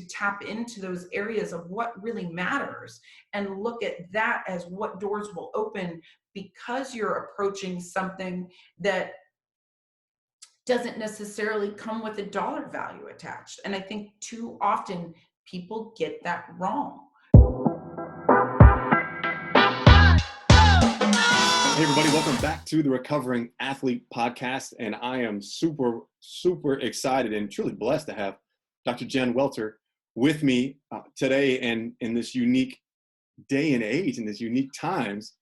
tap into those areas of what really matters and look at that as what doors will open because you're approaching something that doesn't necessarily come with a dollar value attached. And I think too often people get that wrong. Hey everybody, welcome back to the Recovering Athlete Podcast. And I am super, super excited and truly blessed to have Dr. Jen Welter with me today. And in this unique day and age, in this unique times,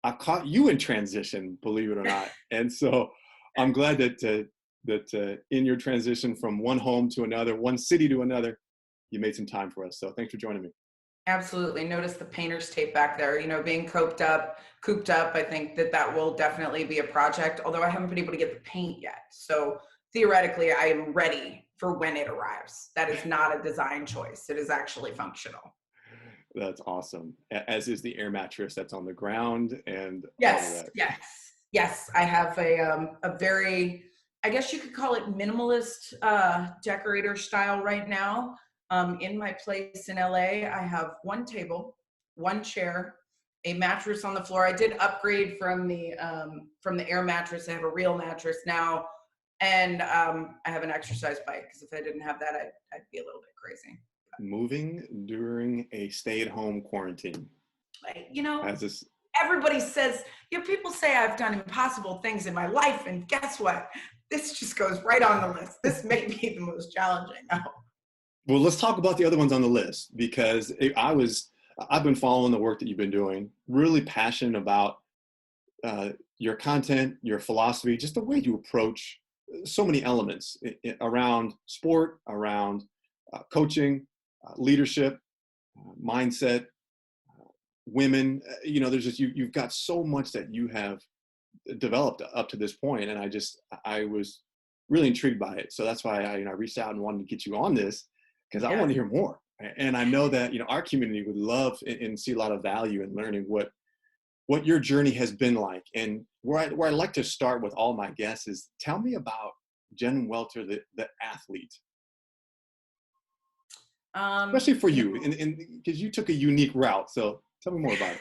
I caught you in transition, believe it or not. And so I'm glad that in your transition from one home to another, one city to another, you made some time for us. So thanks for joining me. Absolutely. Notice the painter's tape back there, being cooped up. I think that will definitely be a project, although I haven't been able to get the paint yet. So theoretically, I am ready for when it arrives. That is not a design choice. It is actually functional. That's awesome. As is the air mattress that's on the ground and yes, all of that. Yes. I have a very, I guess you could call it minimalist decorator style right now. In my place in LA, I have one table, one chair, a mattress on the floor. I did upgrade from the air mattress. I have a real mattress now, and I have an exercise bike because if I didn't have that, I'd be a little bit crazy. Moving during a stay-at-home quarantine. Everybody says, people say I've done impossible things in my life, and guess what? This just goes right on the list. This may be the most challenging. Well, let's talk about the other ones on the list, because I've been following the work that you've been doing, really passionate about your content, your philosophy, just the way you approach so many elements around sport, around coaching, leadership, mindset, women. There's just, you've got so much that you have developed up to this point, and I was really intrigued by it. So that's why I reached out and wanted to get you on this, because I want to hear more. And I know that, our community would love and see a lot of value in learning what your journey has been like. And where I like to start with all my guests is, tell me about Jen Welter, the athlete. Especially for you, and because you took a unique route. So tell me more about it.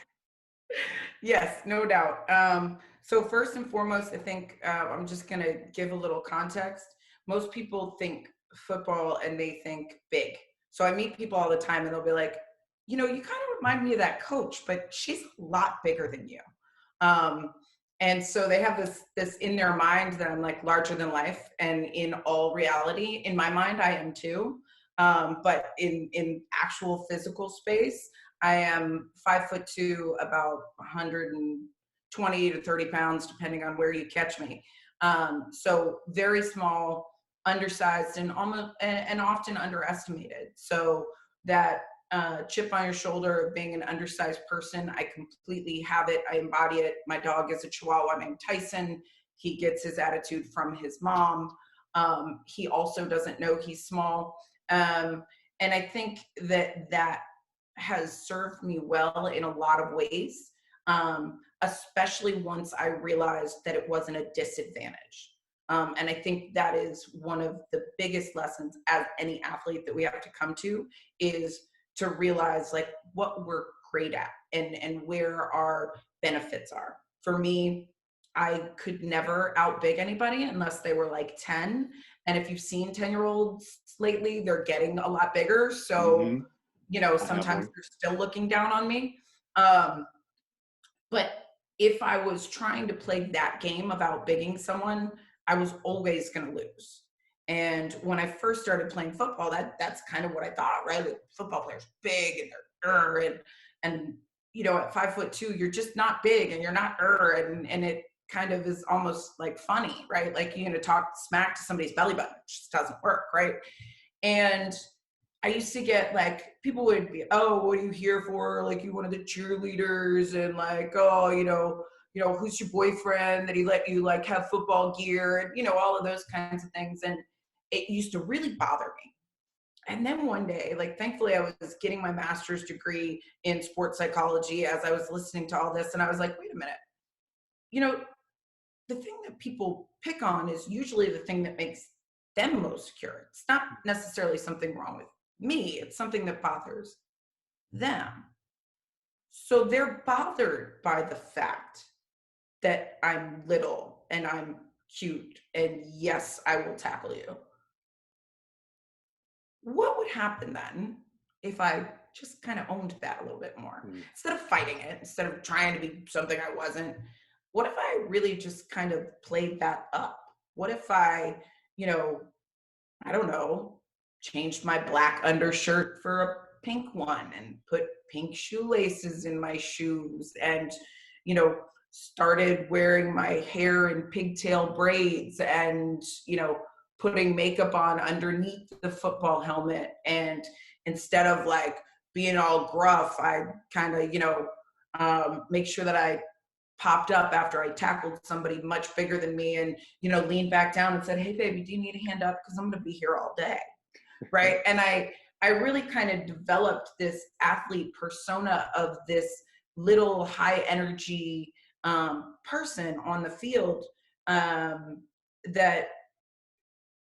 Yes, no doubt. So first and foremost, I think I'm just going to give a little context. Most people think football and they think big. So I meet people all the time and they'll be like, you kind of remind me of that coach, but she's a lot bigger than you. And so they have this in their mind that I'm like larger than life. And in all reality, in my mind, I am too. But in actual physical space, I am 5'2", about 120 to 30 pounds, depending on where you catch me. So very small, undersized, and often underestimated. So that chip on your shoulder of being an undersized person, I completely have it. I embody it. My dog is a Chihuahua named Tyson. He gets his attitude from his mom. He also doesn't know he's small. And I think that has served me well in a lot of ways, especially once I realized that it wasn't a disadvantage. And I think that is one of the biggest lessons as any athlete that we have to come to, is to realize like what we're great at and where our benefits are. For me, I could never outbig anybody unless they were like 10. And if you've seen 10-year-olds lately, they're getting a lot bigger. So, sometimes they're still looking down on me. But if I was trying to play that game of outbigging someone, I was always going to lose. And when I first started playing football, that's kind of what I thought, right? Like, football players big and they're and at 5'2", you're just not big and you're not and it kind of is almost like funny, right? Like you're going to talk smack to somebody's belly button. It just doesn't work, right? And I used to get like, people would be, oh, what are you here for? Like, you one of the cheerleaders, and like, oh, who's your boyfriend that he let you like have football gear, and all of those kinds of things. And it used to really bother me. And then one day, like, thankfully I was getting my master's degree in sports psychology as I was listening to all this. And I was like, wait a minute, the thing that people pick on is usually the thing that makes them most secure. It's not necessarily something wrong with me. It's something that bothers them. So they're bothered by the fact that I'm little and I'm cute and yes, I will tackle you. What would happen then if I just kind of owned that a little bit more? Instead of fighting it, instead of trying to be something I wasn't, what if I really just kind of played that up? What if I, you know, I don't know, changed my black undershirt for a pink one and put pink shoelaces in my shoes and, you know, started wearing my hair in pigtail braids and, you know, putting makeup on underneath the football helmet. And instead of like being all gruff, I kind of, you know, make sure that I popped up after I tackled somebody much bigger than me and, you know, leaned back down and said, hey, baby, do you need a hand up? Because I'm going to be here all day. Right. And I really kind of developed this athlete persona of this little high energy person on the field that,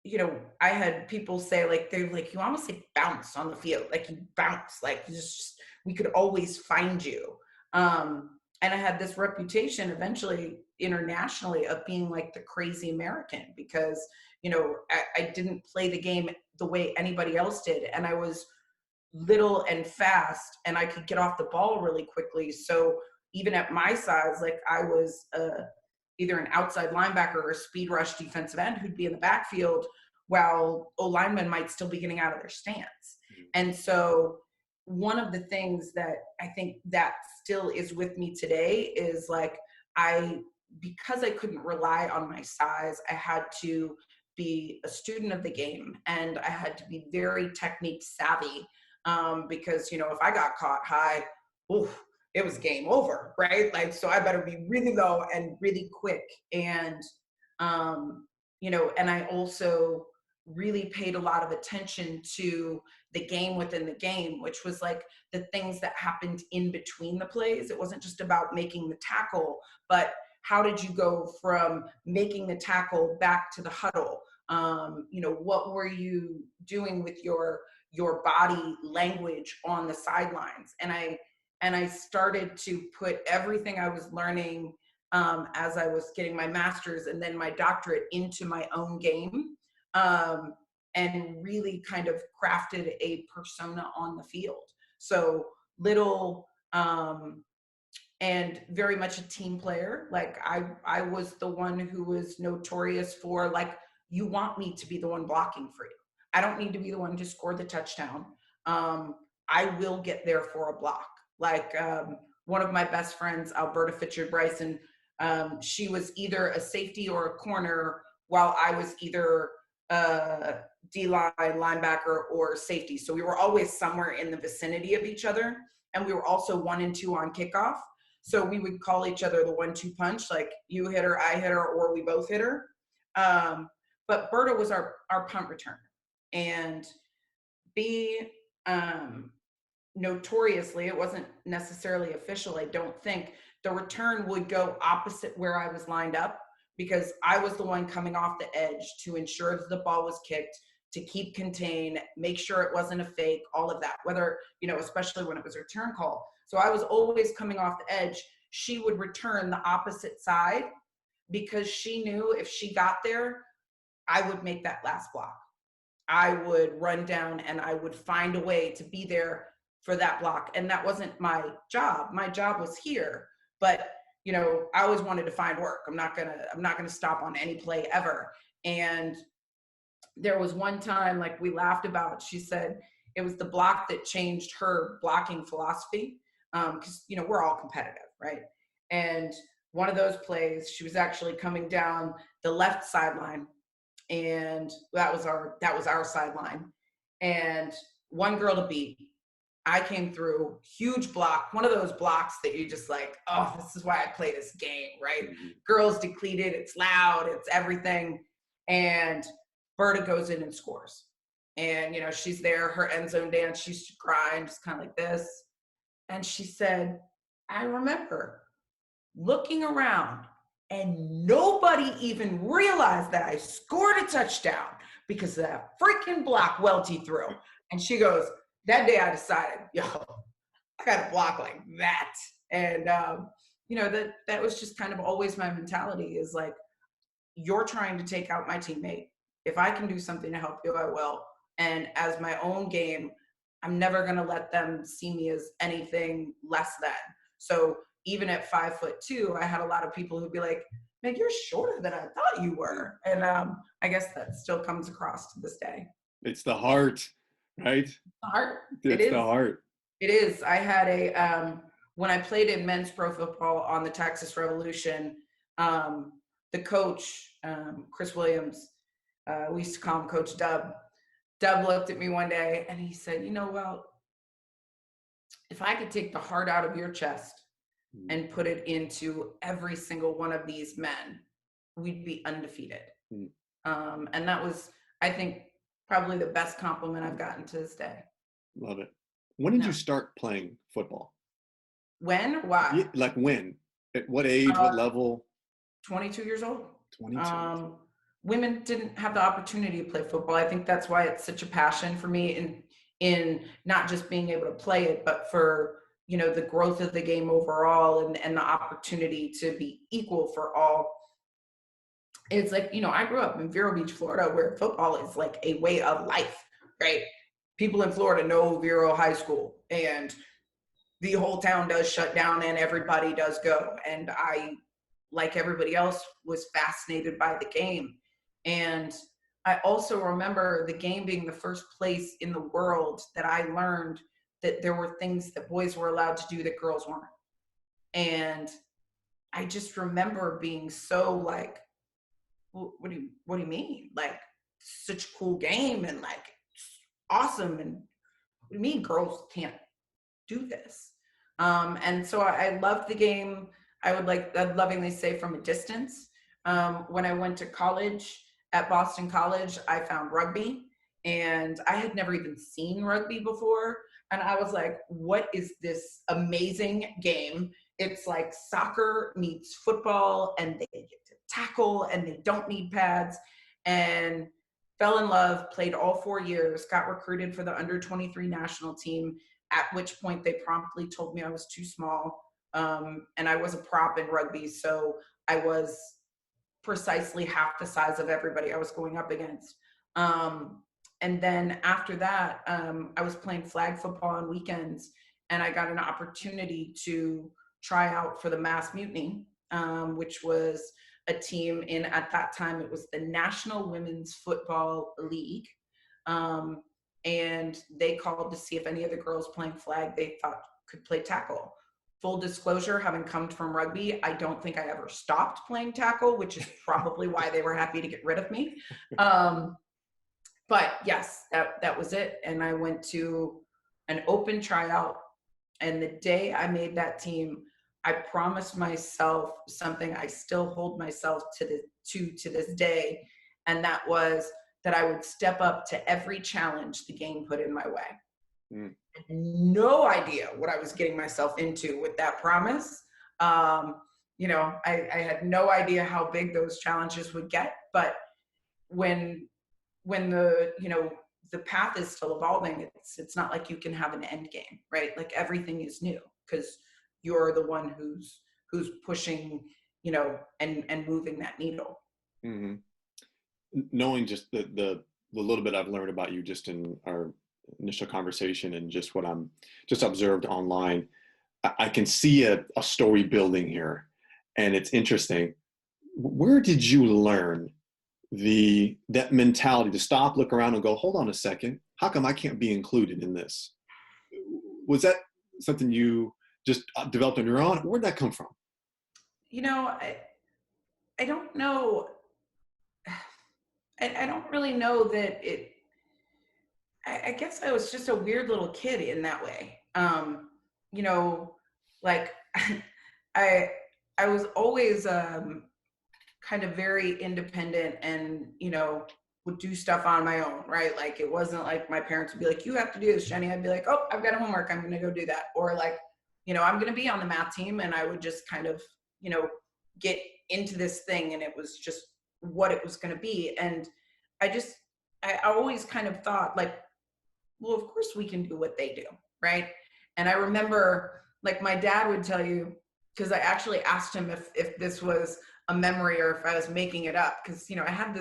you know, I had people say like, they're like, you almost like bounce on the field. Like you bounce, like you just, we could always find you. And I had this reputation eventually internationally of being like the crazy American because, you know, I didn't play the game the way anybody else did. And I was little and fast and I could get off the ball really quickly. So even at my size, like I was either an outside linebacker or a speed rush defensive end who'd be in the backfield while O-linemen might still be getting out of their stance. And so one of the things that I think that still is with me today is like because I couldn't rely on my size, I had to be a student of the game and I had to be very technique savvy because, you know, if I got caught high, oof, it was game over, right? Like, so I better be really low and really quick. And, you know, and I also really paid a lot of attention to the game within the game, which was like the things that happened in between the plays. It wasn't just about making the tackle, but how did you go from making the tackle back to the huddle? You know, what were you doing with your body language on the sidelines? And I started to put everything I was learning as I was getting my master's and then my doctorate into my own game. And really kind of crafted a persona on the field. So little, and very much a team player. Like I was the one who was notorious for like, you want me to be the one blocking for you. I don't need to be the one to score the touchdown. I will get there for a block. Like one of my best friends, Alberta Fitchard Bryson, she was either a safety or a corner while I was either D-line, linebacker, or safety. So we were always somewhere in the vicinity of each other. And we were also 1 and 2 on kickoff. So we would call each other the 1-2 punch, like you hit her, I hit her, or we both hit her. But Berta was our punt returner. And notoriously, it wasn't necessarily official, I don't think, the return would go opposite where I was lined up because I was the one coming off the edge to ensure that the ball was kicked, to keep contained, make sure it wasn't a fake, all of that, whether, you know, especially when it was a return call. So I was always coming off the edge. She would return the opposite side because she knew if she got there, I would make that last block. I would run down and I would find a way to be there for that block. And that wasn't my job. My job was here, but you know, I always wanted to find work. I'm not gonna stop on any play ever. And there was one time, like we laughed about, she said it was the block that changed her blocking philosophy. Cause you know, we're all competitive, right? And one of those plays, she was actually coming down the left sideline and that was our sideline. And one girl to beat, I came through, huge block, one of those blocks that you just like, oh, this is why I play this game, right? Mm-hmm. Girls depleted, it's loud, it's everything. And Berta goes in and scores. And, you know, she's there, her end zone dance, she's crying, just kind of like this. And she said, I remember looking around and nobody even realized that I scored a touchdown because of that freaking block Welty threw. And she goes, that day I decided, yo, I got to block like that. And, that was just kind of always my mentality is like, you're trying to take out my teammate. If I can do something to help you, I will. And as my own game, I'm never going to let them see me as anything less than. So even at 5'2", I had a lot of people who'd be like, man, you're shorter than I thought you were. And I guess that still comes across to this day. It's the heart, right? The heart. It's It is. the heart. It is. I had when I played in men's pro football on the Texas Revolution, the coach, Chris Williams, we used to call him Coach Dub. Dub looked at me one day and he said, well, if I could take the heart out of your chest and put it into every single one of these men, we'd be undefeated. And that was, I think, probably the best compliment I've gotten to this day. Love it. When did you start playing football? When or why? Yeah, like when? At what age? What level? 22 years old. 22. Women didn't have the opportunity to play football. I think that's why it's such a passion for me in not just being able to play it, but for, the growth of the game overall and the opportunity to be equal for all. It's like, I grew up in Vero Beach, Florida, where football is like a way of life, right? People in Florida know Vero High School, and the whole town does shut down and everybody does go. And I, like everybody else, was fascinated by the game. And I also remember the game being the first place in the world that I learned that there were things that boys were allowed to do that girls weren't. And I just remember being so like, what do you mean? Like, such a cool game and like awesome. And what do you mean girls can't do this? And so I loved the game. I'd lovingly say from a distance. When I went to college at Boston College, I found rugby, and I had never even seen rugby before. And I was like, what is this amazing game? It's like soccer meets football, and they get to tackle and they don't need pads. And fell in love, played all 4 years, got recruited for the under 23 national team, at which point they promptly told me I was too small. And I was a prop in rugby, so I was precisely half the size of everybody I was going up against. And then after that, I was playing flag football on weekends, and I got an opportunity to try out for the Mass Mutiny, which was a team at that time, it was the National Women's Football League. And they called to see if any of the girls playing flag they thought could play tackle. Full disclosure, having come from rugby, I don't think I ever stopped playing tackle, which is probably why they were happy to get rid of me. But yes, that was it. And I went to an open tryout. And the day I made that team, I promised myself something I still hold myself to this day. And that was that I would step up to every challenge the game put in my way. No idea what I was getting myself into with that promise. I had no idea how big those challenges would get, but when the path is still evolving, it's not like you can have an end game, right? Like everything is new because you're the one who's pushing, and moving that needle. Mm-hmm. Knowing just the little bit I've learned about you just in our initial conversation and just what I'm just observed online, I can see a story building here, and it's interesting. Where did you learn that mentality to stop, look around, and go, hold on a second, how come I can't be included in this? Was that something you just developed on your own? Where'd that come from? I don't know. I don't really know that it. I guess I was just a weird little kid in that way. Like I was always kind of very independent and, would do stuff on my own, right? Like it wasn't like my parents would be like, you have to do this, Jenny. I'd be like, oh, I've got homework, I'm going to go do that. Or like, I'm going to be on the math team, and I would just kind of, get into this thing, and it was just what it was going to be. And I always kind of thought like, well, of course we can do what they do, right? And I remember, like, my dad would tell you, because I actually asked him if this was a memory or if I was making it up, because I had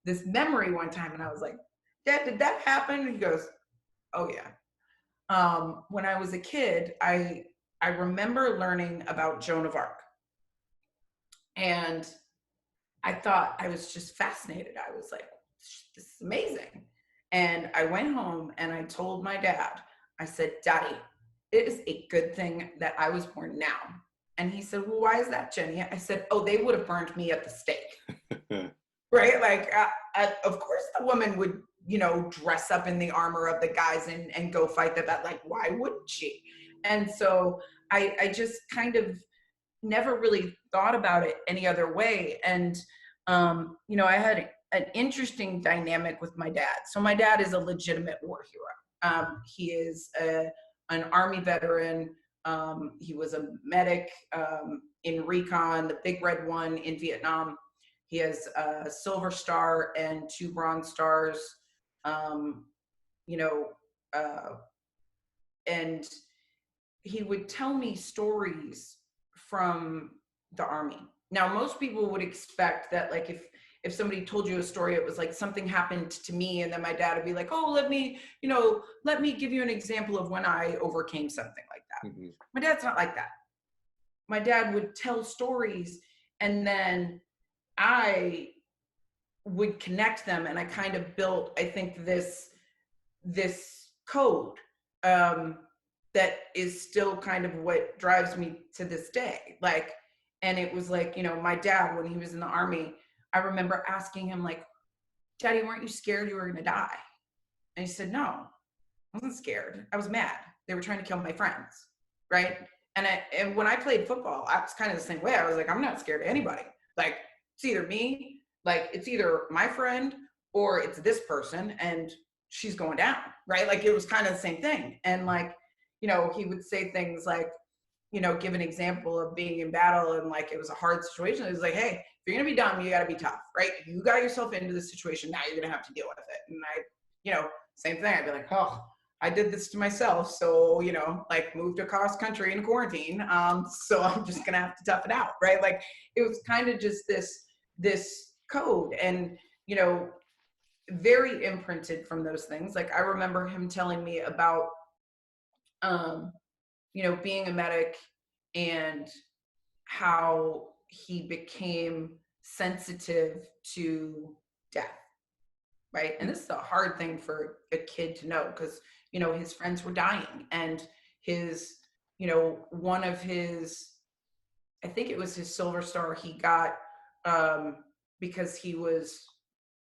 this memory one time, and I was like, Dad, did that happen? And he goes, oh yeah. When I was a kid, I remember learning about Joan of Arc, and I thought, I was just fascinated. I was like, this is amazing. And I went home and I told my dad, I said, Daddy, it is a good thing that I was born now. And he said, well, why is that, Jenny? I said, oh, they would have burned me at the stake. Right? Like, of course the woman would, dress up in the armor of the guys and go fight that. Like, why wouldn't she? And so I just kind of never really thought about it any other way. And, I had an interesting dynamic with my dad. So my dad is a legitimate war hero. He is an Army veteran. He was a medic in recon, the Big Red One in Vietnam. He has a Silver Star and 2 Bronze Stars. And he would tell me stories from the Army. Now, most people would expect that, like, if somebody told you a story, it was like something happened to me, and then my dad would be like, oh, let me give you an example of when I overcame something like that. Mm-hmm. My dad's not like that. My dad would tell stories, and then I would connect them, and I kind of built, I think, this code that is still kind of what drives me to this day. Like, and it was like, my dad, when he was in the Army, I remember asking him, like, Daddy, weren't you scared you were going to die? And he said, no, I wasn't scared. I was mad. They were trying to kill my friends. Right. And when I played football, I was kind of the same way. I was like, I'm not scared of anybody. Like, it's either me, like, it's either my friend or it's this person, and she's going down. Right. Like, it was kind of the same thing. And, like, he would say things like, give an example of being in battle, and, like, it was a hard situation. It was like, hey, if you're going to be dumb, you got to be tough, right? You got yourself into this situation. Now you're going to have to deal with it. And same thing. I'd be like, oh, I did this to myself. So, like, moved across country in quarantine. So I'm just going to have to tough it out. Right. Like, it was kind of just this code, and, very imprinted from those things. Like, I remember him telling me about, being a medic and how he became sensitive to death, right? And this is a hard thing for a kid to know, because, his friends were dying, and his, one of his, I think it was his Silver Star he got because he was,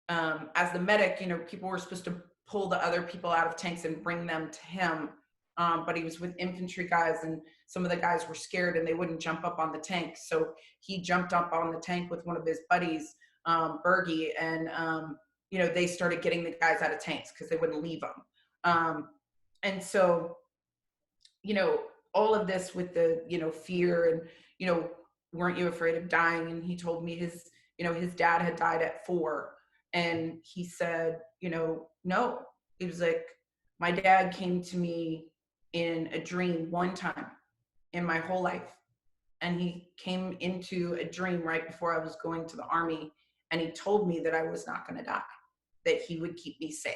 as the medic, people were supposed to pull the other people out of tanks and bring them to him. But he was with infantry guys, and some of the guys were scared and they wouldn't jump up on the tank. So he jumped up on the tank with one of his buddies, Bergie, and, they started getting the guys out of tanks because they wouldn't leave them. And so, all of this with the, fear and, weren't you afraid of dying? And he told me his dad had died at 4. And he said, no. He was like, my dad came to me in a dream one time in my whole life. And he came into a dream right before I was going to the Army. And he told me that I was not going to die, that he would keep me safe.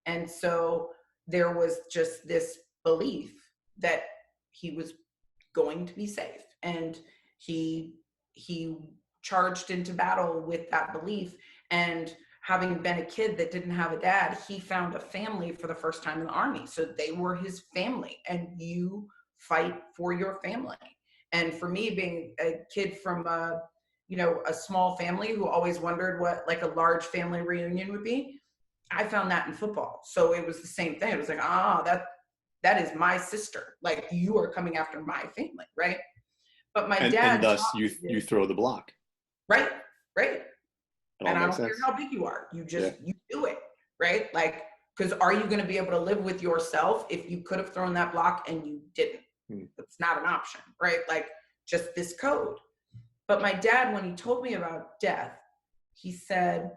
And so there was just this belief that he was going to be safe. And he charged into battle with that belief. And having been a kid that didn't have a dad, he found a family for the first time in the Army. So they were his family, and you fight for your family. And for me, being a kid from a small family who always wondered what, like, a large family reunion would be, I found that in football. So it was the same thing. It was like, that is my sister. Like, you are coming after my family, right? But my dad, and thus you throw the block. Right. And I don't care how big you are. You just, you do it, right? Like, because are you going to be able to live with yourself if you could have thrown that block and you didn't? It's not an option, right? Like, just this code. But my dad, when he told me about death, he said,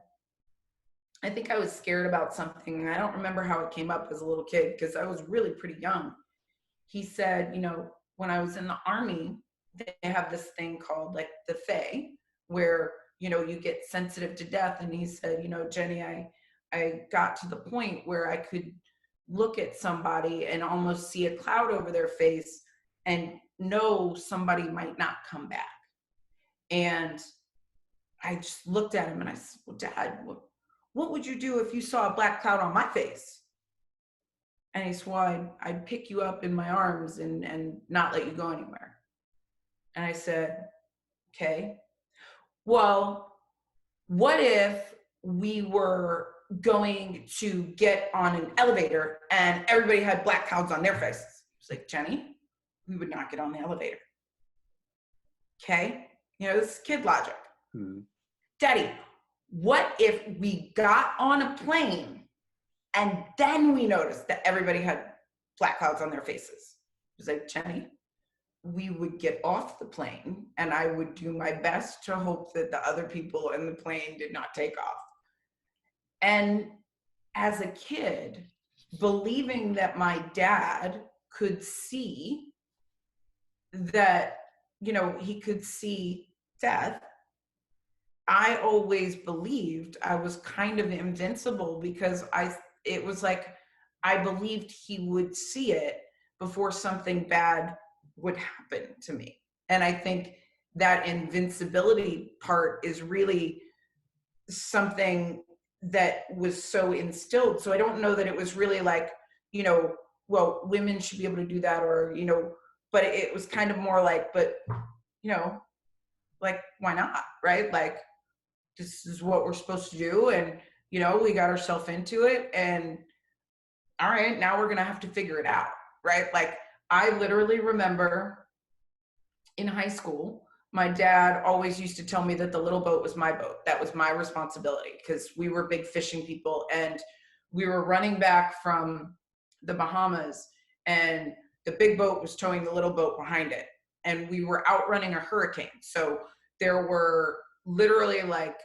I think I was scared about something. I don't remember how it came up as a little kid because I was really pretty young. He said, when I was in the army, they have this thing called like the Fae, where, you get sensitive to death. And he said, Jenny, I got to the point where I could look at somebody and almost see a cloud over their face and know somebody might not come back. And I just looked at him and I said, well, Dad, what would you do if you saw a black cloud on my face? And he said, well, I'd pick you up in my arms and not let you go anywhere. And I said, okay, well, what if we were going to get on an elevator and everybody had black clouds on their faces? It's like, Jenny, we would not get on the elevator. Okay, this is kid logic. Daddy, what if we got on a plane and then we noticed that everybody had black clouds on their faces? It's like, Jenny, we would get off the plane and I would do my best to hope that the other people in the plane did not take off. And as a kid, believing that my dad could see that, he could see death, I always believed I was kind of invincible because it was like I believed he would see it before something bad would happen to me. And I think that invincibility part is really something that was so instilled. So I don't know that it was really like, well, women should be able to do that, or, but it was kind of more like, but, like, why not? Right? Like, this is what we're supposed to do. And, we got ourselves into it, and all right, now we're going to have to figure it out. Right? Like, I literally remember in high school, my dad always used to tell me that the little boat was my boat. That was my responsibility because we were big fishing people, and we were running back from the Bahamas, and the big boat was towing the little boat behind it. And we were outrunning a hurricane. So there were literally like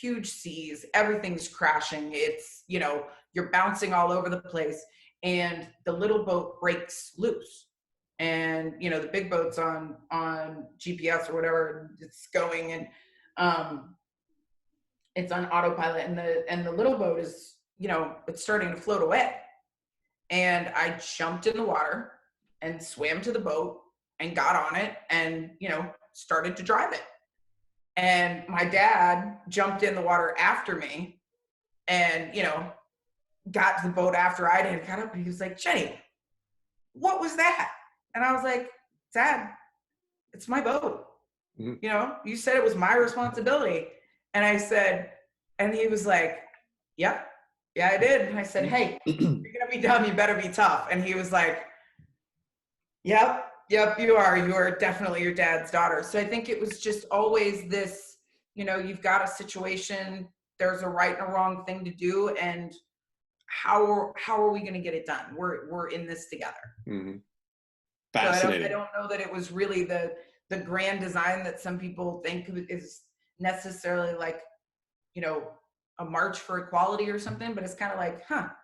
huge seas, everything's crashing. It's, you're bouncing all over the place, and the little boat breaks loose. And, the big boat's on GPS or whatever it's going, and it's on autopilot, and the little boat is, it's starting to float away. And I jumped in the water and swam to the boat and got on it and, started to drive it. And my dad jumped in the water after me and, got to the boat after I did, got up, and he was like, Jenny, what was that? And I was like, Dad, it's my boat. Mm-hmm. You said it was my responsibility. And I said, and he was like, yep, yeah, I did. And I said, hey, you're going to be dumb, you better be tough. And he was like, yep, you are. You are definitely your dad's daughter. So I think it was just always this, you've got a situation, there's a right and a wrong thing to do, and how are we going to get it done? We're in this together. Mm-hmm. Fascinating. So I don't know that it was really the grand design that some people think is necessarily like, a march for equality or something, but it's kind of like,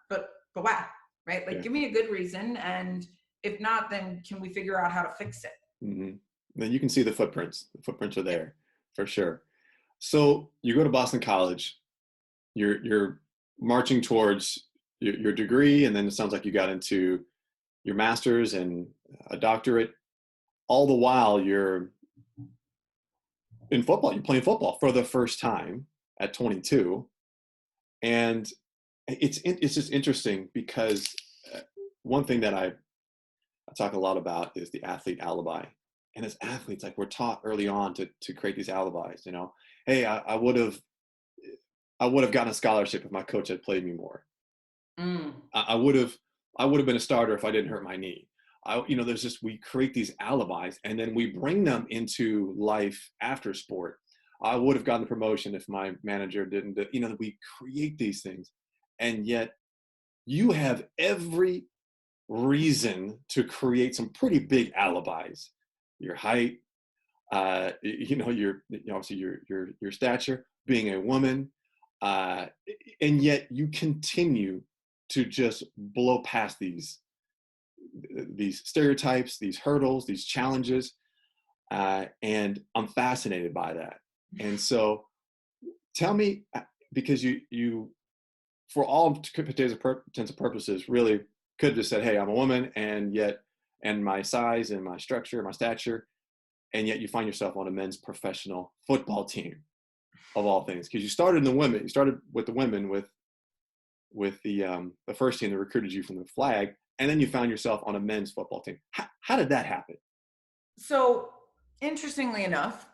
but why, right? Like, give me a good reason, and if not, then can we figure out how to fix it? Mm-hmm. Then you can see the footprints. The footprints are there for sure. So you go to Boston College, you're marching towards your degree, and then it sounds like you got into your master's and a doctorate. All the while you're in football, you're playing football for the first time at 22. And it's just interesting because one thing that I talk a lot about is the athlete alibi. And as athletes, like, we're taught early on to create these alibis, hey, I would have gotten a scholarship if my coach had played me more. I would have been a starter if I didn't hurt my knee. We create these alibis, and then we bring them into life after sport. I would have gotten the promotion if my manager didn't, we create these things. And yet you have every reason to create some pretty big alibis. Your height, obviously your stature, being a woman, uh, and yet you continue to just blow past these stereotypes, these hurdles, these challenges, and I'm fascinated by that. And so, tell me, because you for all intents and purposes, really could have just said, "Hey, I'm a woman," and my size and my structure, my stature, and yet you find yourself on a men's professional football team of all things, because you started with the women with the first team that recruited you from the flag, and then you found yourself on a men's football team. How did that happen? So, interestingly enough,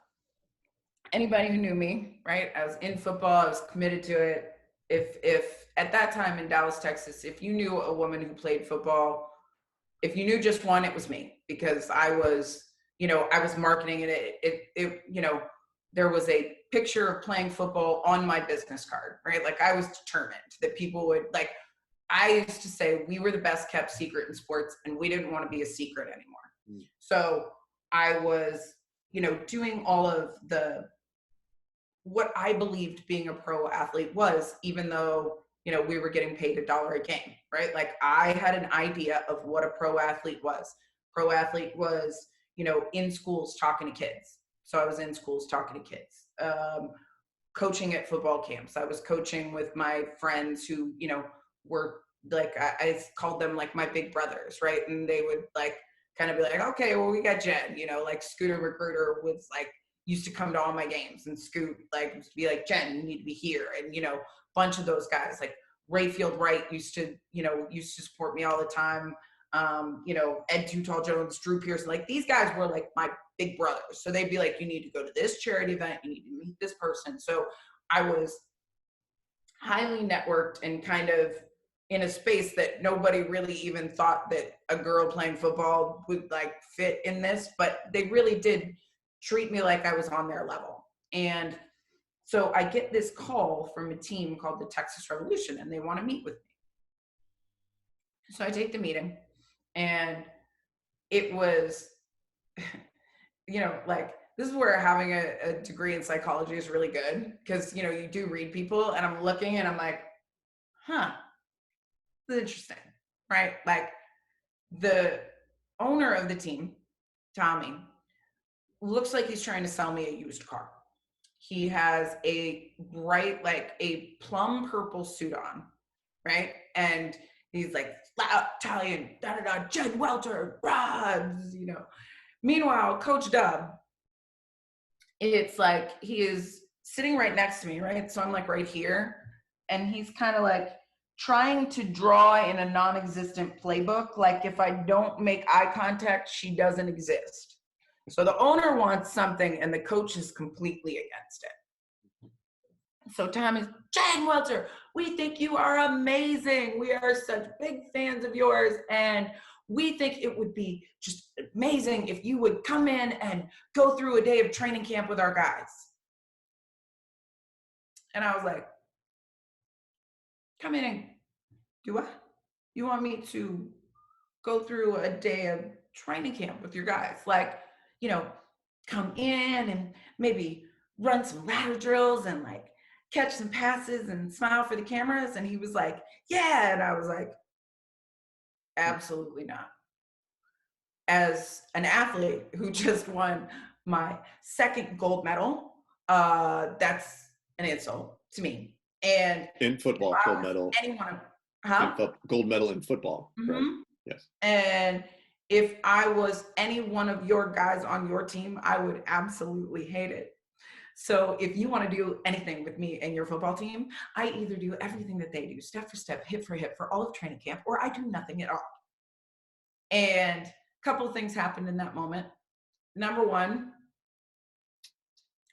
anybody who knew me, right? I was in football, I was committed to it. If at that time in Dallas, Texas, if you knew a woman who played football, if you knew just one, it was me, because I was, I was marketing it, there was a picture of playing football on my business card, right? Like, I was determined that people would, like, I used to say we were the best kept secret in sports, and we didn't want to be a secret anymore. So I was, doing all of what I believed being a pro athlete was, even though, we were getting paid $1 a game, right? Like, I had an idea of what a pro athlete was. Pro athlete was, in schools talking to kids. So I was in schools talking to kids, coaching at football camps. I was coaching with my friends who, were like, I called them like my big brothers, right? And they would like kind of be like, okay, well, we got Jen, like Scooter Recruiter was like, used to come to all my games, and Scoot like used to be like, Jen, you need to be here. And, bunch of those guys like Rayfield Wright used to support me all the time. Ed Too Tall Jones, Drew Pearson, like these guys were like my big brothers. So they'd be like, you need to go to this charity event, you need to meet this person. So I was highly networked and kind of in a space that nobody really even thought that a girl playing football would like fit in this, but they really did treat me like I was on their level. And so I get this call from a team called the Texas Revolution, and they want to meet with me. So I take the meeting, and it was, like, this is where having a degree in psychology is really good, because, you do read people, and I'm looking and I'm like, this is interesting, right? Like, the owner of the team, Tommy, looks like he's trying to sell me a used car. He has a bright, like a plum purple suit on, right? And he's like, Italian, Jen Welter, rods, Meanwhile, Coach Dub, it's like he is sitting right next to me, right? So I'm like right here, and he's kind of like trying to draw in a non-existent playbook. Like, if I don't make eye contact, she doesn't exist. So the owner wants something, and the coach is completely against it. So Tommy's, Jen Welter, we think you are amazing. We are such big fans of yours, and we think it would be just amazing if you would come in and go through a day of training camp with our guys. And I was like, come in and do what? You want me to go through a day of training camp with your guys? Like, come in and maybe run some ladder drills and like catch some passes and smile for the cameras. And he was like, yeah. And I was like, absolutely not. As an athlete who just won my second gold medal, that's an insult to me. And in football, gold medal. Gold medal in football. Mm-hmm. Right? Yes. And if I was any one of your guys on your team, I would absolutely hate it. So if you want to do anything with me and your football team, I either do everything that they do, step for step, hip for hip, for all of training camp, or I do nothing at all. And a couple of things happened in that moment. Number one,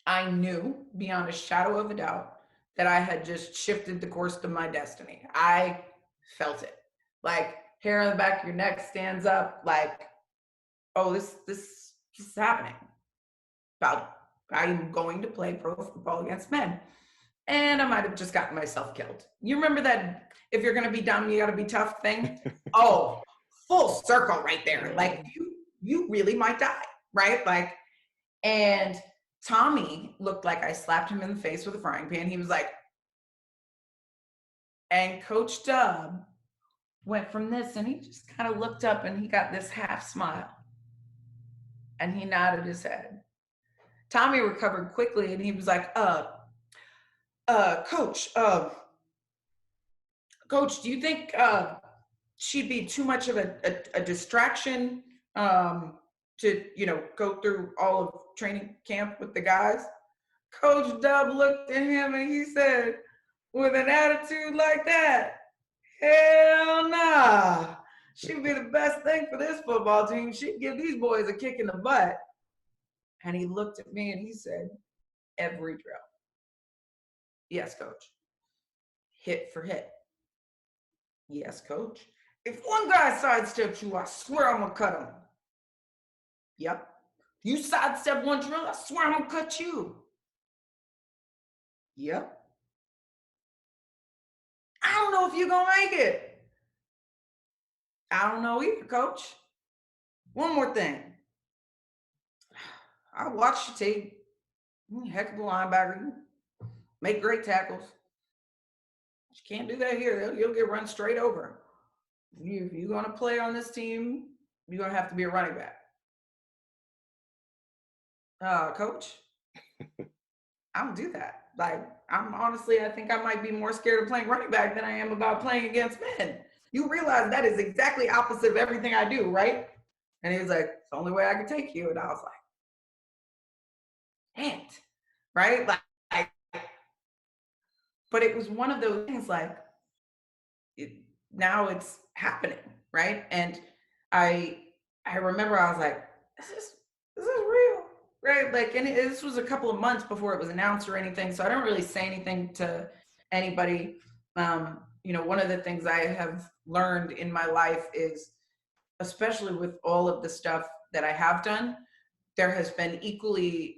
I knew beyond a shadow of a doubt that I had just shifted the course of my destiny. I felt it. Like, hair on the back of your neck stands up, like, oh, this is happening. I'm going to play pro football against men. And I might have just gotten myself killed. You remember that if you're going to be dumb, you got to be tough thing? Oh, full circle right there. Like, you really might die, right? Like, and Tommy looked like I slapped him in the face with a frying pan. He was like, And Coach Dub went from this, and he just kind of looked up and he got this half smile and he nodded his head. Tommy recovered quickly and he was like, coach, coach, do you think she'd be too much of a distraction to, go through all of training camp with the guys? Coach Dub looked at him and he said, with an attitude like that, hell nah. She'd be the best thing for this football team. She'd give these boys a kick in the butt. And he looked at me and he said, every drill. Yes, coach. Hit for hit. Yes, coach. If one guy sidesteps you, I swear I'm going to cut him. Yep. You sidestep one drill, I swear I'm going to cut you. Yep. I don't know if you're going to make it. I don't know either, coach. One more thing. I watched your tape. Heck of a linebacker. You make great tackles. But you can't do that here. You'll get run straight over. If you're going to play on this team, you're going to have to be a running back. Coach, I don't do that. Like, I think I might be more scared of playing running back than I am about playing against men. You realize that is exactly opposite of everything I do, right? And he was like, it's the only way I can take you. And I was like, damn it, right? Like, but it was one of those things like, now it's happening, right? And I remember I was like, this is real, right? Like, and this was a couple of months before it was announced or anything, so I don't really say anything to anybody. One of the things I have learned in my life is, especially with all of the stuff that I have done, there has been equally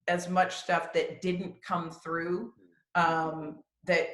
as much stuff that didn't come through that,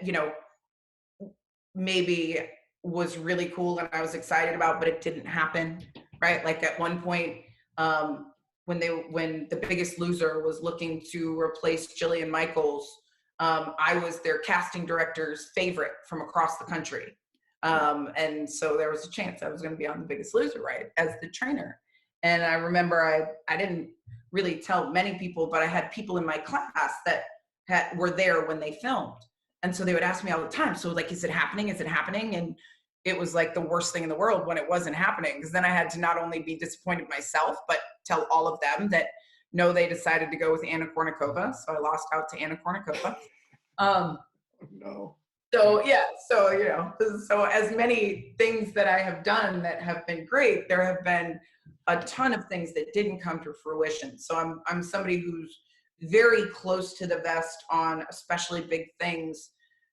maybe was really cool and I was excited about, but it didn't happen, right? Like at one point, when The Biggest Loser was looking to replace Jillian Michaels, I was their casting director's favorite from across the country. And so there was a chance I was going to be on The Biggest Loser, right, as the trainer. And I remember I didn't really tell many people, but I had people in my class that were there when they filmed. And so they would ask me all the time, so like, is it happening? Is it happening? And it was like the worst thing in the world when it wasn't happening, because then I had to not only be disappointed myself, but tell all of them that no, they decided to go with Anna Kournikova. So I lost out to Anna Kournikova. No. So yeah, so as many things that I have done that have been great, there have been a ton of things that didn't come to fruition. So I'm somebody who's very close to the vest on especially big things,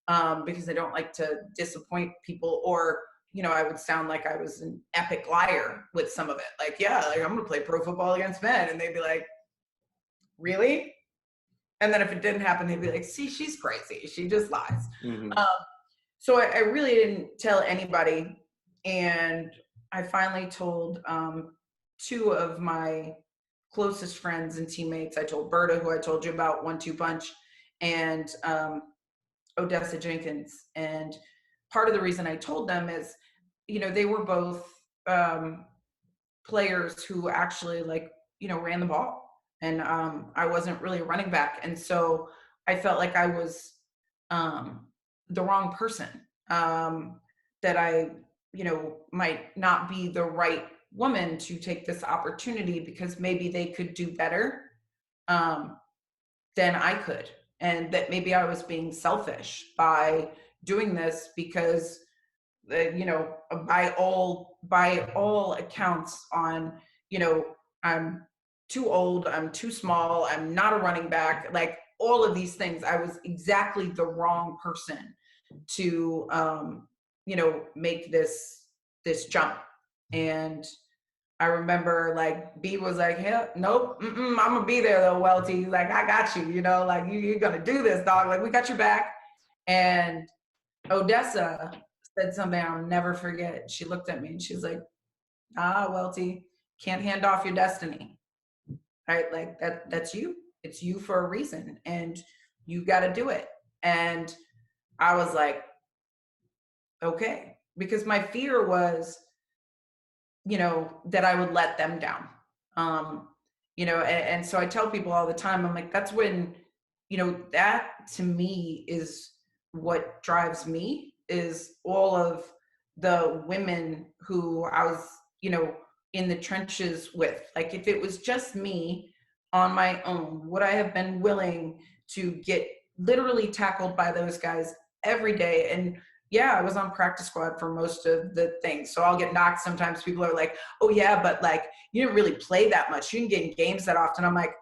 because I don't like to disappoint people, or I would sound like I was an epic liar with some of it. Like, yeah, like I'm gonna play pro football against men, and they'd be like, really? And then if it didn't happen, they'd be like, see, she's crazy. She just lies. Mm-hmm. So I really didn't tell anybody. And I finally told two of my closest friends and teammates. I told Berta, who I told you about, 1-2 Punch, and Odessa Jenkins. And part of the reason I told them is, they were both players who actually ran the ball. And I wasn't really a running back. And so I felt like I was the wrong person, that I, might not be the right woman to take this opportunity, because maybe they could do better than I could. And that maybe I was being selfish by doing this, because, by all accounts on, I'm too old, I'm too small, I'm not a running back, like all of these things, I was exactly the wrong person to, make this jump. And I remember B was like, hell, nope, I'm gonna be there though, Welty. Like, I got you, you're gonna do this, dog. Like, we got your back. And Odessa said something I'll never forget. She looked at me and she's like, Welty, can't hand off your destiny. Right? Like that's you. It's you for a reason, and you got to do it. And I was like, okay. Because my fear was, that I would let them down. Um, and so I tell people all the time, I'm like, that's when, that to me is what drives me, is all of the women who I was, in the trenches with. Like, if it was just me on my own, would I have been willing to get literally tackled by those guys every day? And yeah, I was on practice squad for most of the things. So I'll get knocked. Sometimes people are like, oh yeah, but like, you didn't really play that much. You didn't get in games that often. I'm like,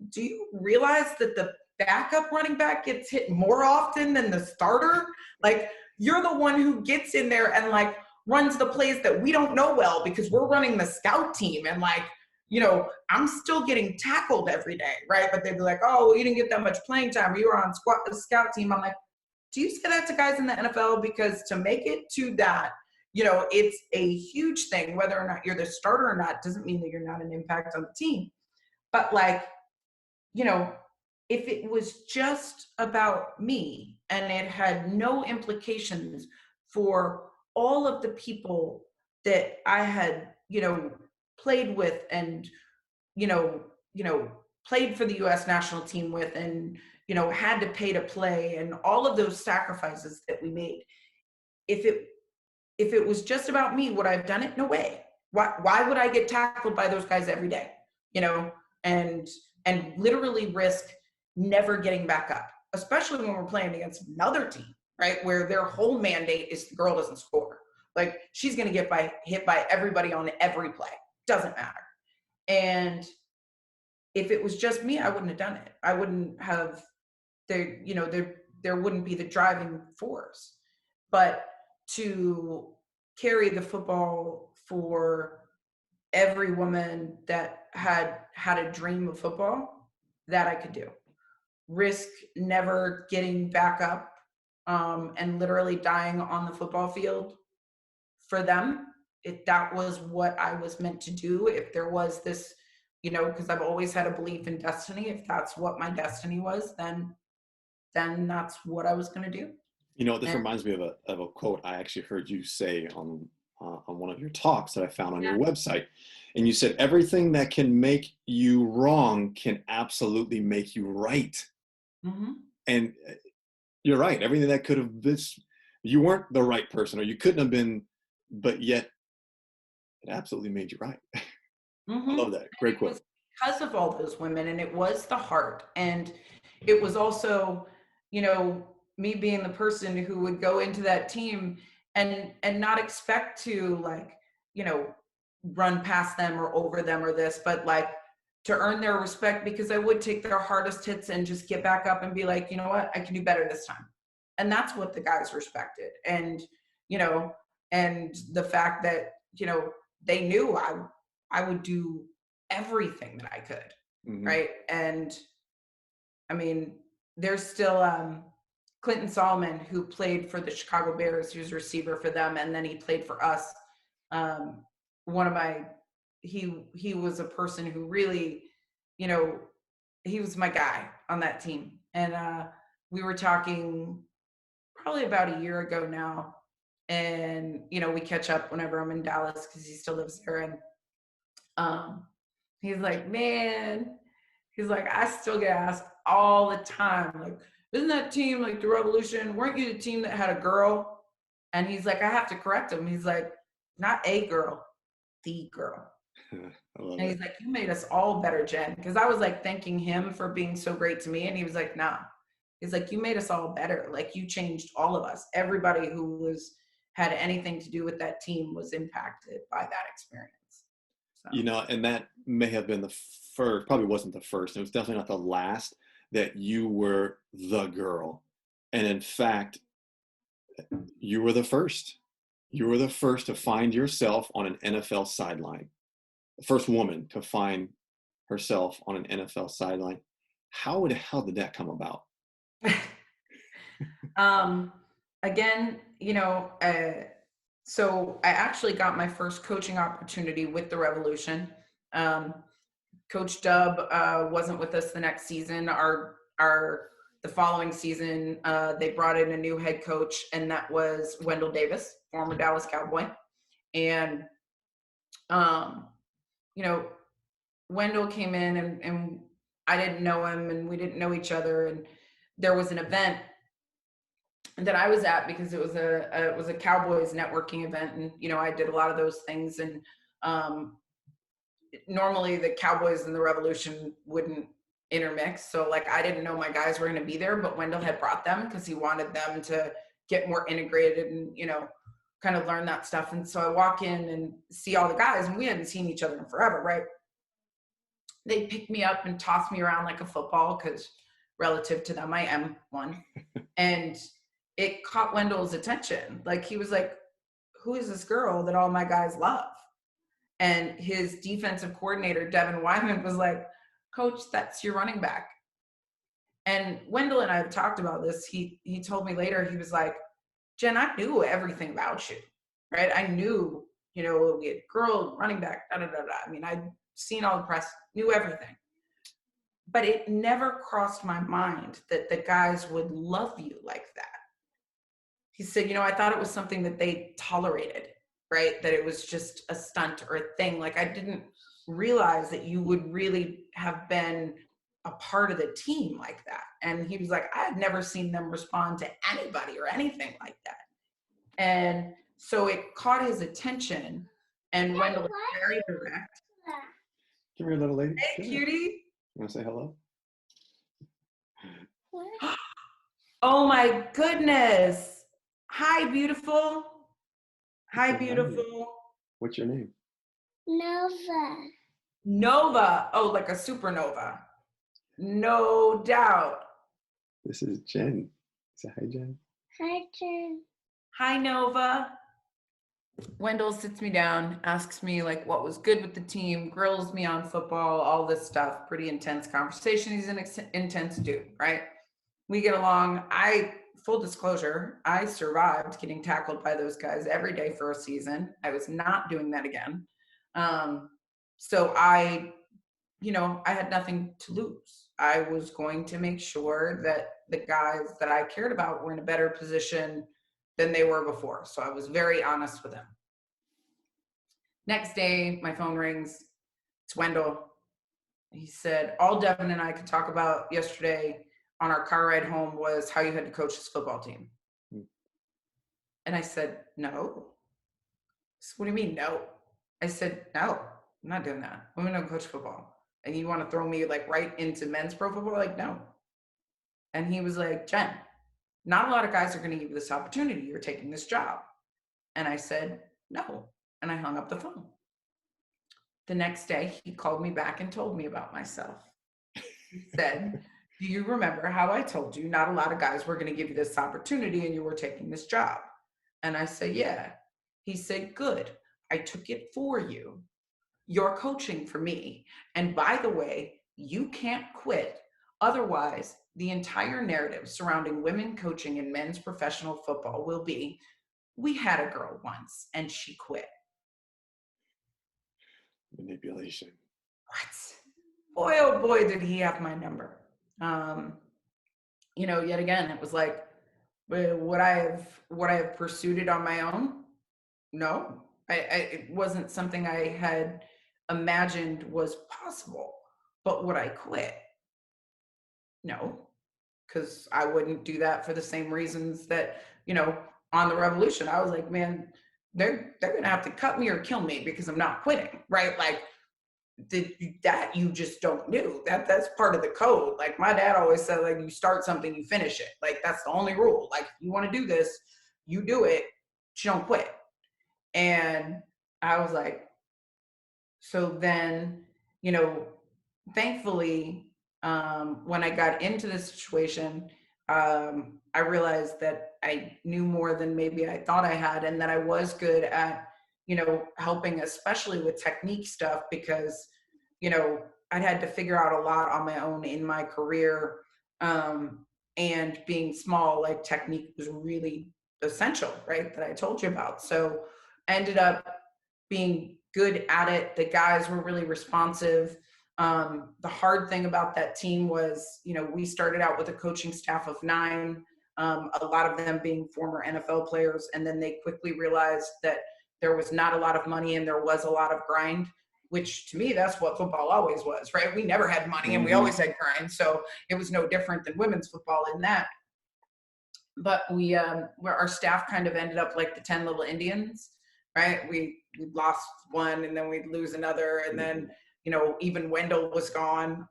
do you realize that the backup running back gets hit more often than the starter? Like, you're the one who gets in there and like runs the plays that we don't know well because we're running the scout team. And like, I'm still getting tackled every day, right? But they'd be like, oh, well, you didn't get that much playing time. You were on the scout team. I'm like, do you say that to guys in the NFL? Because to make it to that, it's a huge thing. Whether or not you're the starter or not doesn't mean that you're not an impact on the team. But like, if it was just about me and it had no implications for all of the people that I had, played with and, you know, played for the US national team with and, had to pay to play and all of those sacrifices that we made. If it was just about me, would I have done it? No way. Why would I get tackled by those guys every day? And literally risk never getting back up, especially when we're playing against another team, right? Where their whole mandate is the girl doesn't score. Like, she's going to get hit by everybody on every play. Doesn't matter. And if it was just me, I wouldn't have done it. I wouldn't have there wouldn't be the driving force. But to carry the football for every woman that had a dream of football, that I could do. Risk never getting back up and literally dying on the football field for them. If that was what I was meant to do, if there was this, because I've always had a belief in destiny, if that's what my destiny was, then that's what I was going to do. This reminds me of a quote I actually heard you say on one of your talks that I found on your website. And you said, everything that can make you wrong can absolutely make you right. Mm-hmm. And you're right. Everything that could have been, you weren't the right person or you couldn't have been, but yet it absolutely made you right. Mm-hmm. I love that. Great quote. Because of all those women, and it was the heart. And it was also, me being the person who would go into that team and not expect to run past them or over them or this, but like to earn their respect, because I would take their hardest hits and just get back up and be like, you know what, I can do better this time. And that's what the guys respected. And, and the fact that, they knew I would do everything that I could. Mm-hmm. Right. And I mean, there's still, Clinton Solomon, who played for the Chicago Bears, he was a receiver for them, and then he played for us. He was a person who really, he was my guy on that team. And we were talking probably about a year ago now, and we catch up whenever I'm in Dallas because he still lives there. And he's like, man, he's like, I still get asked all the time, like, isn't that team like the Revolution? Weren't you the team that had a girl? And he's like, I have to correct him. He's like, not a girl, the girl. And he's like, you made us all better, Jen. Because I was like thanking him for being so great to me. And he was like, nah. He's like, you made us all better. Like, you changed all of us. Everybody who had anything to do with that team was impacted by that experience. So. And that may have been the first, probably wasn't the first. It was definitely not the last that you were the girl. And in fact, you were the first. You were the first to find yourself on an NFL sideline. The first woman to find herself on an NFL sideline. How the hell did that come about? Again, so I actually got my first coaching opportunity with the Revolution. Coach Dub wasn't with us the next season. Our the following season, they brought in a new head coach, and that was Wendell Davis, former Dallas Cowboy. And, you know, Wendell came in and I didn't know him and we didn't know each other. And there was an event that I was at because it was a Cowboys networking event. And, you know, I did a lot of those things. And normally the Cowboys and the Revolution wouldn't intermix. So like, I didn't know my guys were going to be there, but Wendell had brought them because he wanted them to get more integrated and, you know, kind of learn that stuff. And so I walk in and see all the guys, and we hadn't seen each other in forever, right? They pick me up and toss me around like a football because relative to them, I am one. And it caught Wendell's attention. Like, he was like, who is this girl that all my guys love? And his defensive coordinator, Devin Wyman, was like, Coach, that's your running back. And Wendell and I have talked about this. He told me later, he was like, Jen, I knew everything about you, right? I knew, you know, we had girl running back, da, da, da, da. I mean, I'd seen all the press, knew everything. But it never crossed my mind that the guys would love you like that. He said, you know, I thought it was something that they tolerated, right? That it was just a stunt or a thing. Like, I didn't realize that you would really have been a part of the team like that. And he was like, I had never seen them respond to anybody or anything like that. And so it caught his attention, and Wendell was very direct. Come here, little lady. Hey, cutie. You want to say hello? Oh my goodness. Hi, beautiful. Hi, beautiful. What's your name? Nova. Nova. Oh, like a supernova. No doubt. This is Jen. Say hi, Jen. Hi, Jen. Hi, Nova. Wendell sits me down, asks me like what was good with the team, grills me on football, all this stuff. Pretty intense conversation. He's an intense dude, right? We get along. Full disclosure, I survived getting tackled by those guys every day for a season. I was not doing that again. So I had nothing to lose. I was going to make sure that the guys that I cared about were in a better position than they were before. So I was very honest with him. Next day, my phone rings. It's Wendell. He said, all Devin and I could talk about yesterday on our car ride home was how you had to coach this football team. And I said, no. So what do you mean, no? I said, no, I'm not doing that. I'm going to coach football. And you want to throw me like right into men's pro football? Like, no. And he was like, Jen, not a lot of guys are going to give you this opportunity. You're taking this job. And I said, no. And I hung up the phone. The next day, he called me back and told me about myself. He said, do you remember how I told you not a lot of guys were going to give you this opportunity and you were taking this job? And I said, yeah. He said, good. I took it for you. You're coaching for me. And by the way, you can't quit. Otherwise, the entire narrative surrounding women coaching in men's professional football will be, we had a girl once and she quit. Manipulation. What? Boy, oh boy, did he have my number. Yet again, it was like, would I have pursued it on my own? No, it wasn't something I had imagined was possible. But would I quit? No, because I wouldn't do that for the same reasons that, on the Revolution, I was like, man, they're going to have to cut me or kill me because I'm not quitting, right? Like, that you just don't do. That's part of the code. Like, my dad always said, like, you start something, you finish it. Like, that's the only rule. Like, you want to do this, you do it, but you don't quit. And I was like, so then, thankfully, when I got into this situation, I realized that I knew more than maybe I thought I had, and that I was good at, helping, especially with technique stuff, because, I'd had to figure out a lot on my own in my career. And being small, like, technique was really essential, right? That I told you about. So I ended up being good at it. The guys were really responsive. The hard thing about that team was, we started out with a coaching staff of 9, a lot of them being former NFL players. And then they quickly realized that there was not a lot of money and there was a lot of grind, which to me, that's what football always was, right? We never had money and we always had grind. So it was no different than women's football in that. But our staff kind of ended up like the 10 Little Indians, right? We lost one and then we'd lose another. And then, even Wendell was gone.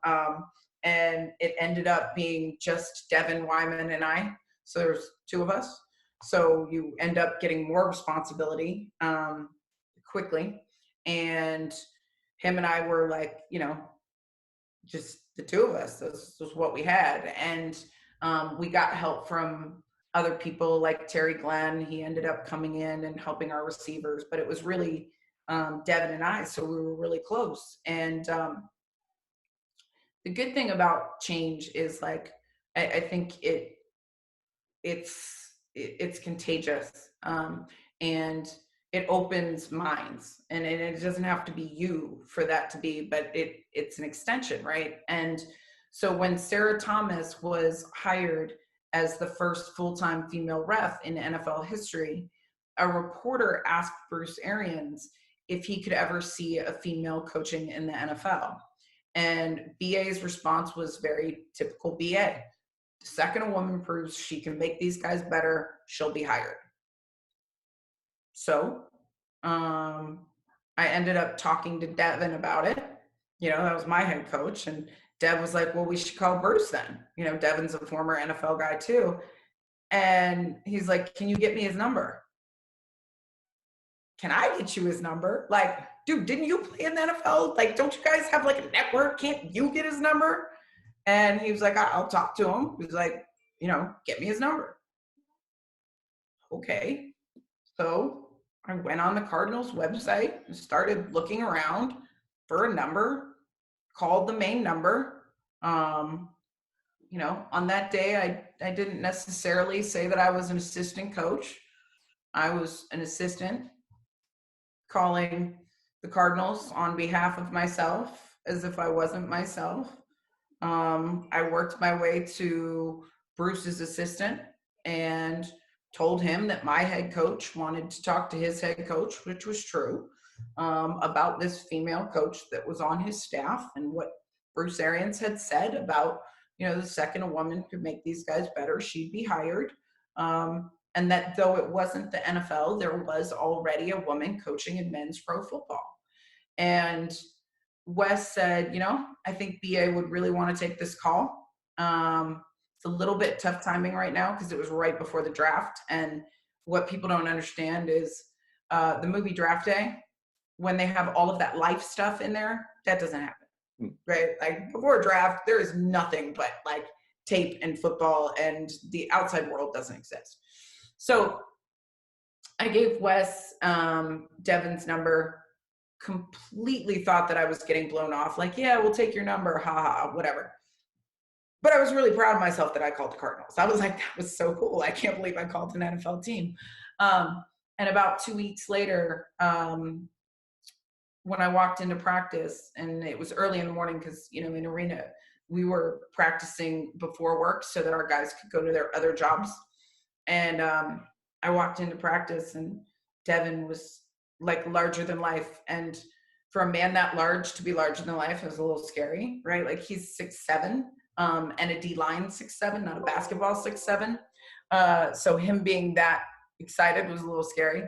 And it ended up being just Devin, Wyman, and I. So there's 2 of us. So you end up getting more responsibility quickly. And him and I were like, just the 2 of us. This was what we had. And we got help from other people like Terry Glenn. He ended up coming in and helping our receivers, but it was really Devin and I, so we were really close. And the good thing about change is like, I think it's contagious, and it opens minds, and it doesn't have to be you for that to be, but it's an extension, right? And so when Sarah Thomas was hired as the first full-time female ref in NFL history, a reporter asked Bruce Arians if he could ever see a female coaching in the NFL. And BA's response was very typical BA. The second a woman proves she can make these guys better, she'll be hired. So I ended up talking to Devin about it. That was my head coach. And Dev was like, well, we should call Bruce then. Devin's a former NFL guy too. And he's like, can you get me his number? Can I get you his number? Like, dude, didn't you play in the NFL? Like, don't you guys have like a network? Can't you get his number? And he was like, I'll talk to him. He was like, get me his number. Okay. So I went on the Cardinals website and started looking around for a number, called the main number. On that day, I didn't necessarily say that I was an assistant coach. I was an assistant calling the Cardinals on behalf of myself as if I wasn't myself. I worked my way to Bruce's assistant and told him that my head coach wanted to talk to his head coach, which was true, about this female coach that was on his staff and what Bruce Arians had said about, the second a woman could make these guys better, she'd be hired. And that though it wasn't the NFL, there was already a woman coaching in men's pro football. And Wes said, I think BA would really want to take this call. It's a little bit tough timing right now because it was right before the draft. And what people don't understand is the movie Draft Day, when they have all of that life stuff in there, that doesn't happen, right? Like before a draft, there is nothing but like tape and football, and the outside world doesn't exist. So I gave Wes Devin's number, completely thought that I was getting blown off. Like, yeah, we'll take your number, haha, whatever. But I was really proud of myself that I called the Cardinals. I was like, that was so cool. I can't believe I called an NFL team. And about 2 weeks later, when I walked into practice, and it was early in the morning because, in arena, we were practicing before work so that our guys could go to their other jobs. And I walked into practice and Devin was like larger than life. And for a man that large to be larger than life is a little scary, right? Like he's 6'7", and a D-line 6'7", not a basketball 6'7". So him being that excited was a little scary.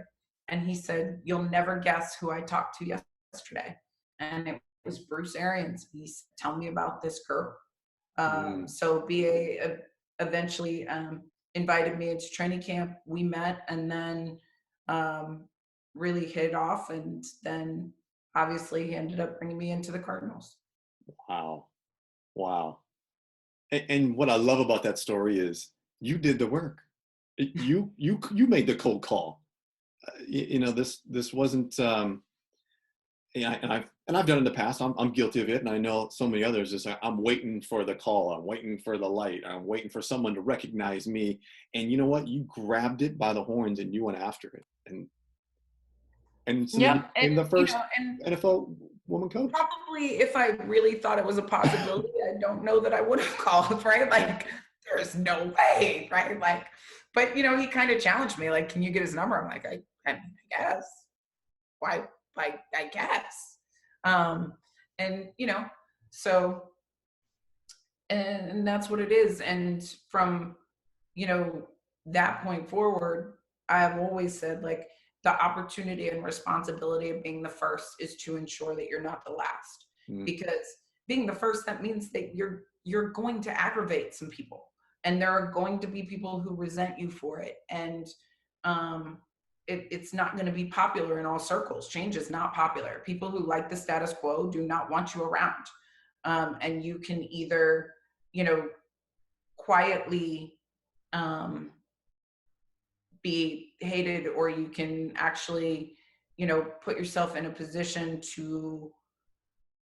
And he said, you'll never guess who I talked to yesterday. And it was Bruce Arians. He said, tell me about this girl. So BA eventually invited me into training camp. We met and then really hit it off. And then obviously he ended up bringing me into the Cardinals. Wow. And what I love about that story is you did the work. You made the cold call. This wasn't, and I've done it in the past. I'm guilty of it. And I know so many others is I'm waiting for the call. I'm waiting for the light. I'm waiting for someone to recognize me. And you know what? You grabbed it by the horns and you went after it. And so Yep. in the first NFL woman coach. Probably if I really thought it was a possibility, I don't know that I would have called, right? Like, there's no way, right? Like, but you know, he kind of challenged me, like, can you get his number? I'm like, I guess. Why? I guess. And you know, so, and that's what it is. And from, you know, that point forward, I've always said, like, the opportunity and responsibility of being the first is to ensure that you're not the last. Because being the first, that means that you're going to aggravate some people, and there are going to be people who resent you for it. And it's not going to be popular in all circles. Change is not popular. People who like the status quo do not want you around. And you can either, you know, quietly be hated, or you can actually, you know, put yourself in a position to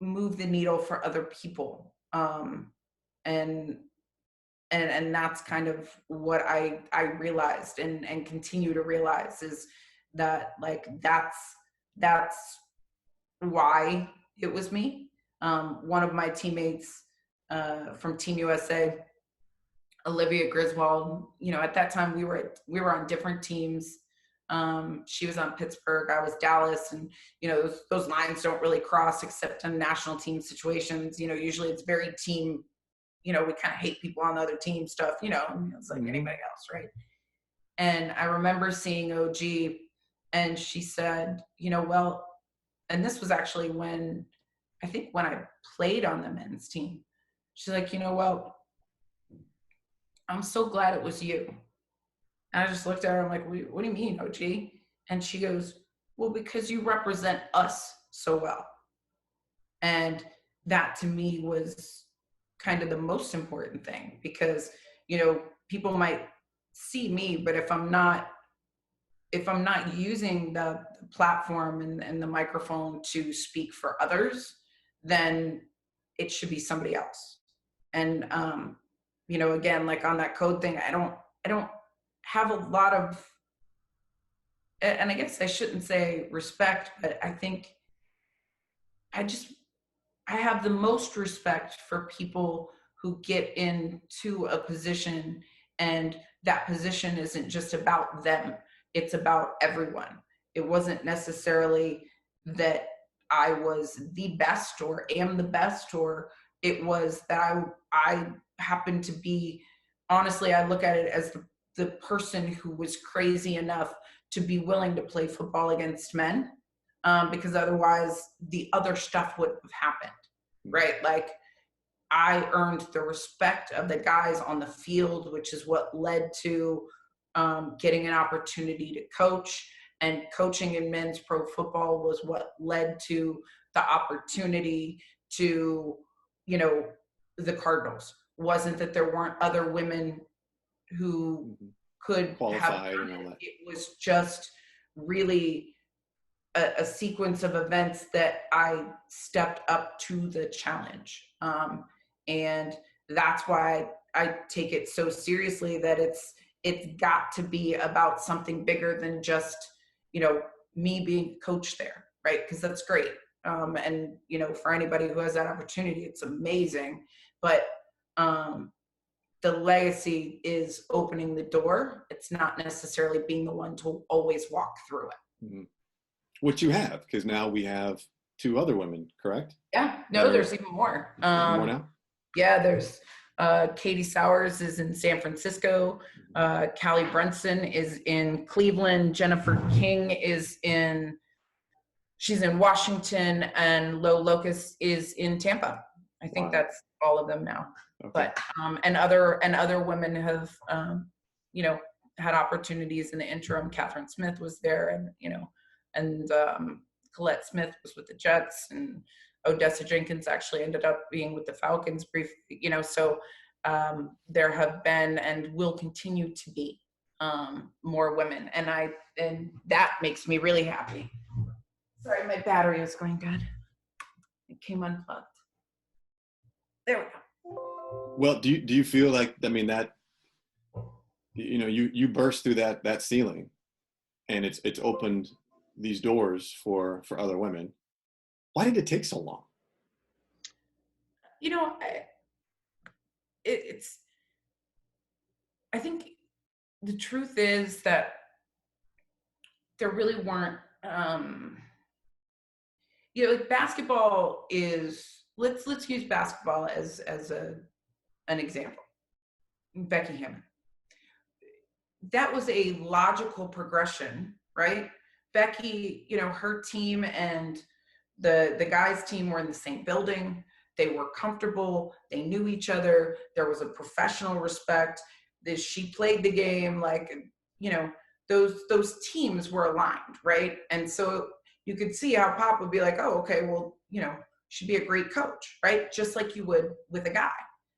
move the needle for other people. And that's kind of what I realized, and continue to realize, is that, like, that's why it was me. One of my teammates from Team USA, Olivia Griswold, you know, at that time we were on different teams. She was on Pittsburgh, I was Dallas, and you know, those lines don't really cross except in national team situations. You know, usually it's very team, you know, we kind of hate people on the other team stuff, you know, it's like anybody else, right? And I remember seeing OG, and she said, you know, well, and this was actually when I played on the men's team. She's like, you know, well, I'm so glad it was you. And I just looked at her, I'm like, what do you mean, OG? And she goes, well, because you represent us so well. And that to me was kind of the most important thing, because, you know, people might see me, but if I'm not using the platform and the microphone to speak for others, then it should be somebody else. And you know, again, like on that code thing, I don't have a lot of, and I guess I shouldn't say respect, but I think I have the most respect for people who get into a position, and that position isn't just about them, it's about everyone. It wasn't necessarily that I was the best or am the best, or it was that I happen to be, honestly, I look at it as the person who was crazy enough to be willing to play football against men, because otherwise the other stuff wouldn't have happened, right? Like, I earned the respect of the guys on the field, which is what led to getting an opportunity to coach. And coaching in men's pro football was what led to the opportunity to, you know, the Cardinals. Wasn't that there weren't other women who could Qualified have and all that. It was just really a sequence of events that I stepped up to the challenge. And that's why I take it so seriously, that it's got to be about something bigger than just, you know, me being coach there, right? Because that's great. And, you know, for anybody who has that opportunity, it's amazing. But the legacy is opening the door. It's not necessarily being the one to always walk through it. Mm-hmm. Which you have, because now we have 2 other women, correct? Yeah, no, there's even more. More now? Yeah, there's Katie Sowers is in San Francisco. Callie Brunson is in Cleveland. Jennifer King she's in Washington, and Lo Locust is in Tampa. I think that's all of them now. Okay. But and other women have you know, had opportunities in the interim. Catherine Smith was there, and you know, and Colette Smith was with the Jets, and Odessa Jenkins actually ended up being with the Falcons briefly, you know, so there have been and will continue to be more women, and that makes me really happy. Sorry, my battery is going dead. It came unplugged. There we go. Well, do you feel like, I mean, that, you know, you burst through that ceiling, and it's opened these doors for other women. Why did it take so long? You know, it's, I think the truth is that there really weren't, like basketball is, let's use basketball as an example. Becky Hammond. That was a logical progression, right? Becky, her team and the guys' team were in the same building. They were comfortable. They knew each other. There was a professional respect. She played the game like, those teams were aligned, right? And so you could see how Pop would be like, oh, okay, well, she'd be a great coach, right? Just like you would with a guy,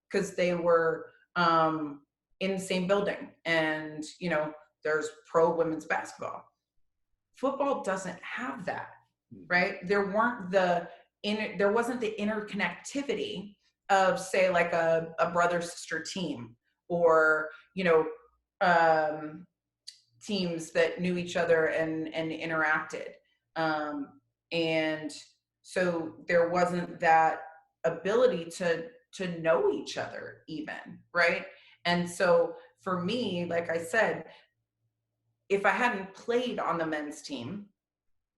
because they were in the same building, and there's pro women's basketball. Football doesn't have that, right? There wasn't the interconnectivity of, say, like a brother sister team, or teams that knew each other and interacted, and so there wasn't that ability to know each other even, right? And so for me, like I said, if I hadn't played on the men's team,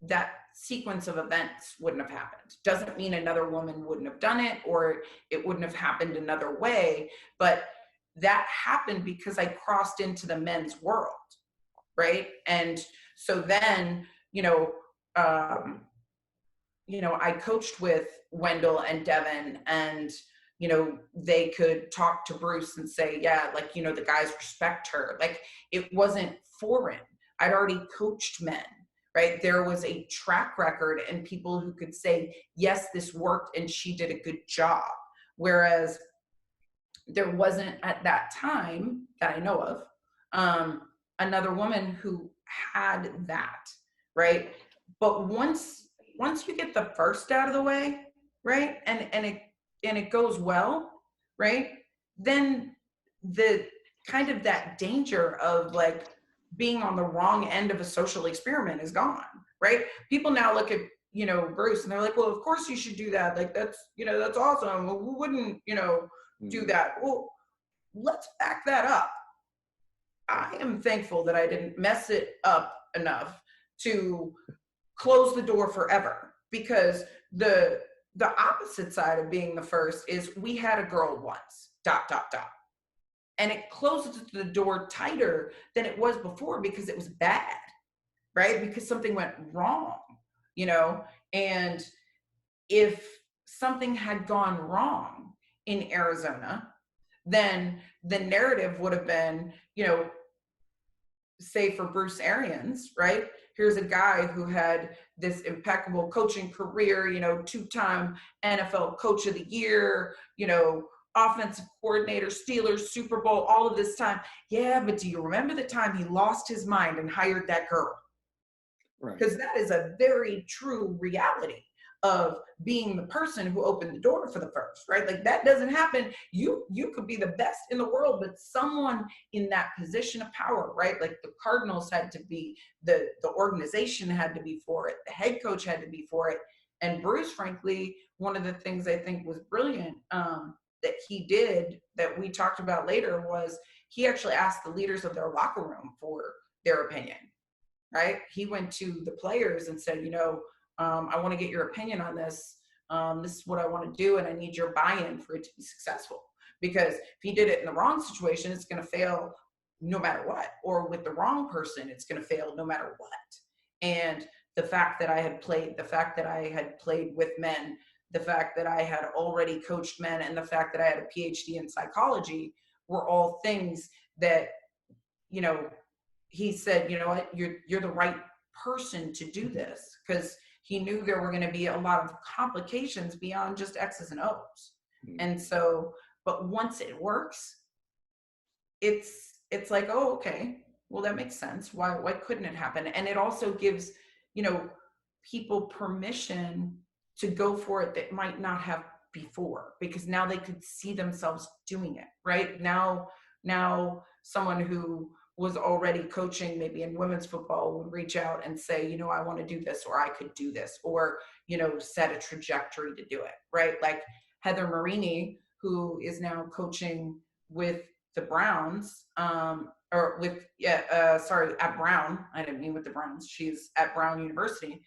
that sequence of events wouldn't have happened. Doesn't mean another woman wouldn't have done it, or it wouldn't have happened another way, but that happened because I crossed into the men's world, right? And so then, I coached with Wendell and Devin, and they could talk to Bruce and say, yeah, like, the guys respect her. Like, it wasn't foreign. I'd already coached men, right? There was a track record and people who could say, yes, this worked and she did a good job. Whereas there wasn't at that time that I know of, another woman who had that, right? But once you get the first out of the way, right, and it goes well, right, then the kind of that danger of like being on the wrong end of a social experiment is gone, right? People now look at Bruce and they're like, well, of course you should do that, like that's that's awesome, well, who wouldn't do that? Well, let's back that up. I am thankful that I didn't mess it up enough to close the door forever, because the opposite side of being the first is we had a girl once, ... And it closes the door tighter than it was before because it was bad, right? Because something went wrong, and if something had gone wrong in Arizona, then the narrative would have been, say for Bruce Arians, right? Here's a guy who had this impeccable coaching career, 2-time NFL Coach of the Year, offensive coordinator, Steelers, Super Bowl, all of this time. Yeah, but do you remember the time he lost his mind and hired that girl? Right. Because that is a very true reality of being the person who opened the door for the first, right? Like that doesn't happen. You could be the best in the world, but someone in that position of power, right? Like the Cardinals had to be, the organization had to be for it. The head coach had to be for it. And Bruce, frankly, one of the things I think was brilliant that he did that we talked about later was he actually asked the leaders of their locker room for their opinion, right? He went to the players and said, I want to get your opinion on this. This is what I want to do, and I need your buy-in for it to be successful. Because if he did it in the wrong situation, it's going to fail no matter what. Or with the wrong person, it's going to fail no matter what. And the fact that I had played with men, the fact that I had already coached men, and the fact that I had a PhD in psychology were all things that, he said, you know what, you're the right person to do this, because he knew there were going to be a lot of complications beyond just X's and O's. And so, but once it works, it's like, oh, okay, well, that makes sense. Why couldn't it happen? And it also gives, people permission to go for it that might not have before, because now they could see themselves doing it, right? Now someone who was already coaching maybe in women's football would reach out and say, you know, I want to do this, or I could do this, or, you know, set a trajectory to do it, right? Like Heather Marini, who is now coaching with the Browns, or with, at Brown. I didn't mean with the Browns. She's at Brown University.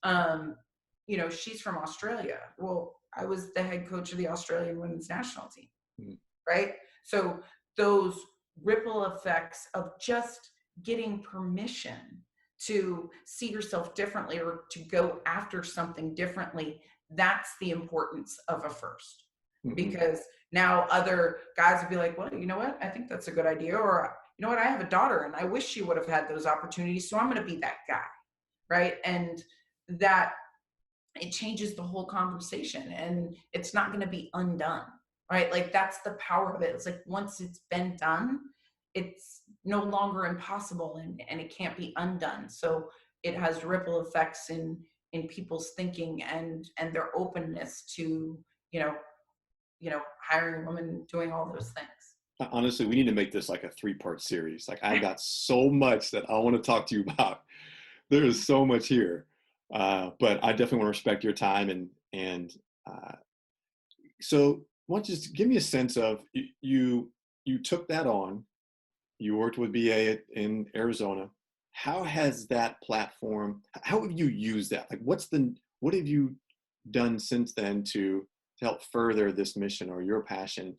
You know, she's from Australia. Well, I was the head coach of the Australian women's national team, right? So those ripple effects of just getting permission to see yourself differently or to go after something differently, that's the importance of a first. Because now other guys would be like, well, you know what? I think that's a good idea. Or, you know what? I have a daughter and I wish she would have had those opportunities. So I'm going to be that guy. Right. And that it changes the whole conversation and it's not going to be undone. Right. Like that's the power of it. It's like once it's been done, it's no longer impossible and it can't be undone. So it has ripple effects in people's thinking and their openness to, you know, hiring women, doing all those things. Honestly, we need to make this like a 3-part series. Like I've got so much that I want to talk to you about. There is so much here, but I definitely want to respect your time. And so why don't you just give me a sense of you took that on, you worked with BA in Arizona. How has that platform, how have you used that? Like what have you done since then to help further this mission or your passion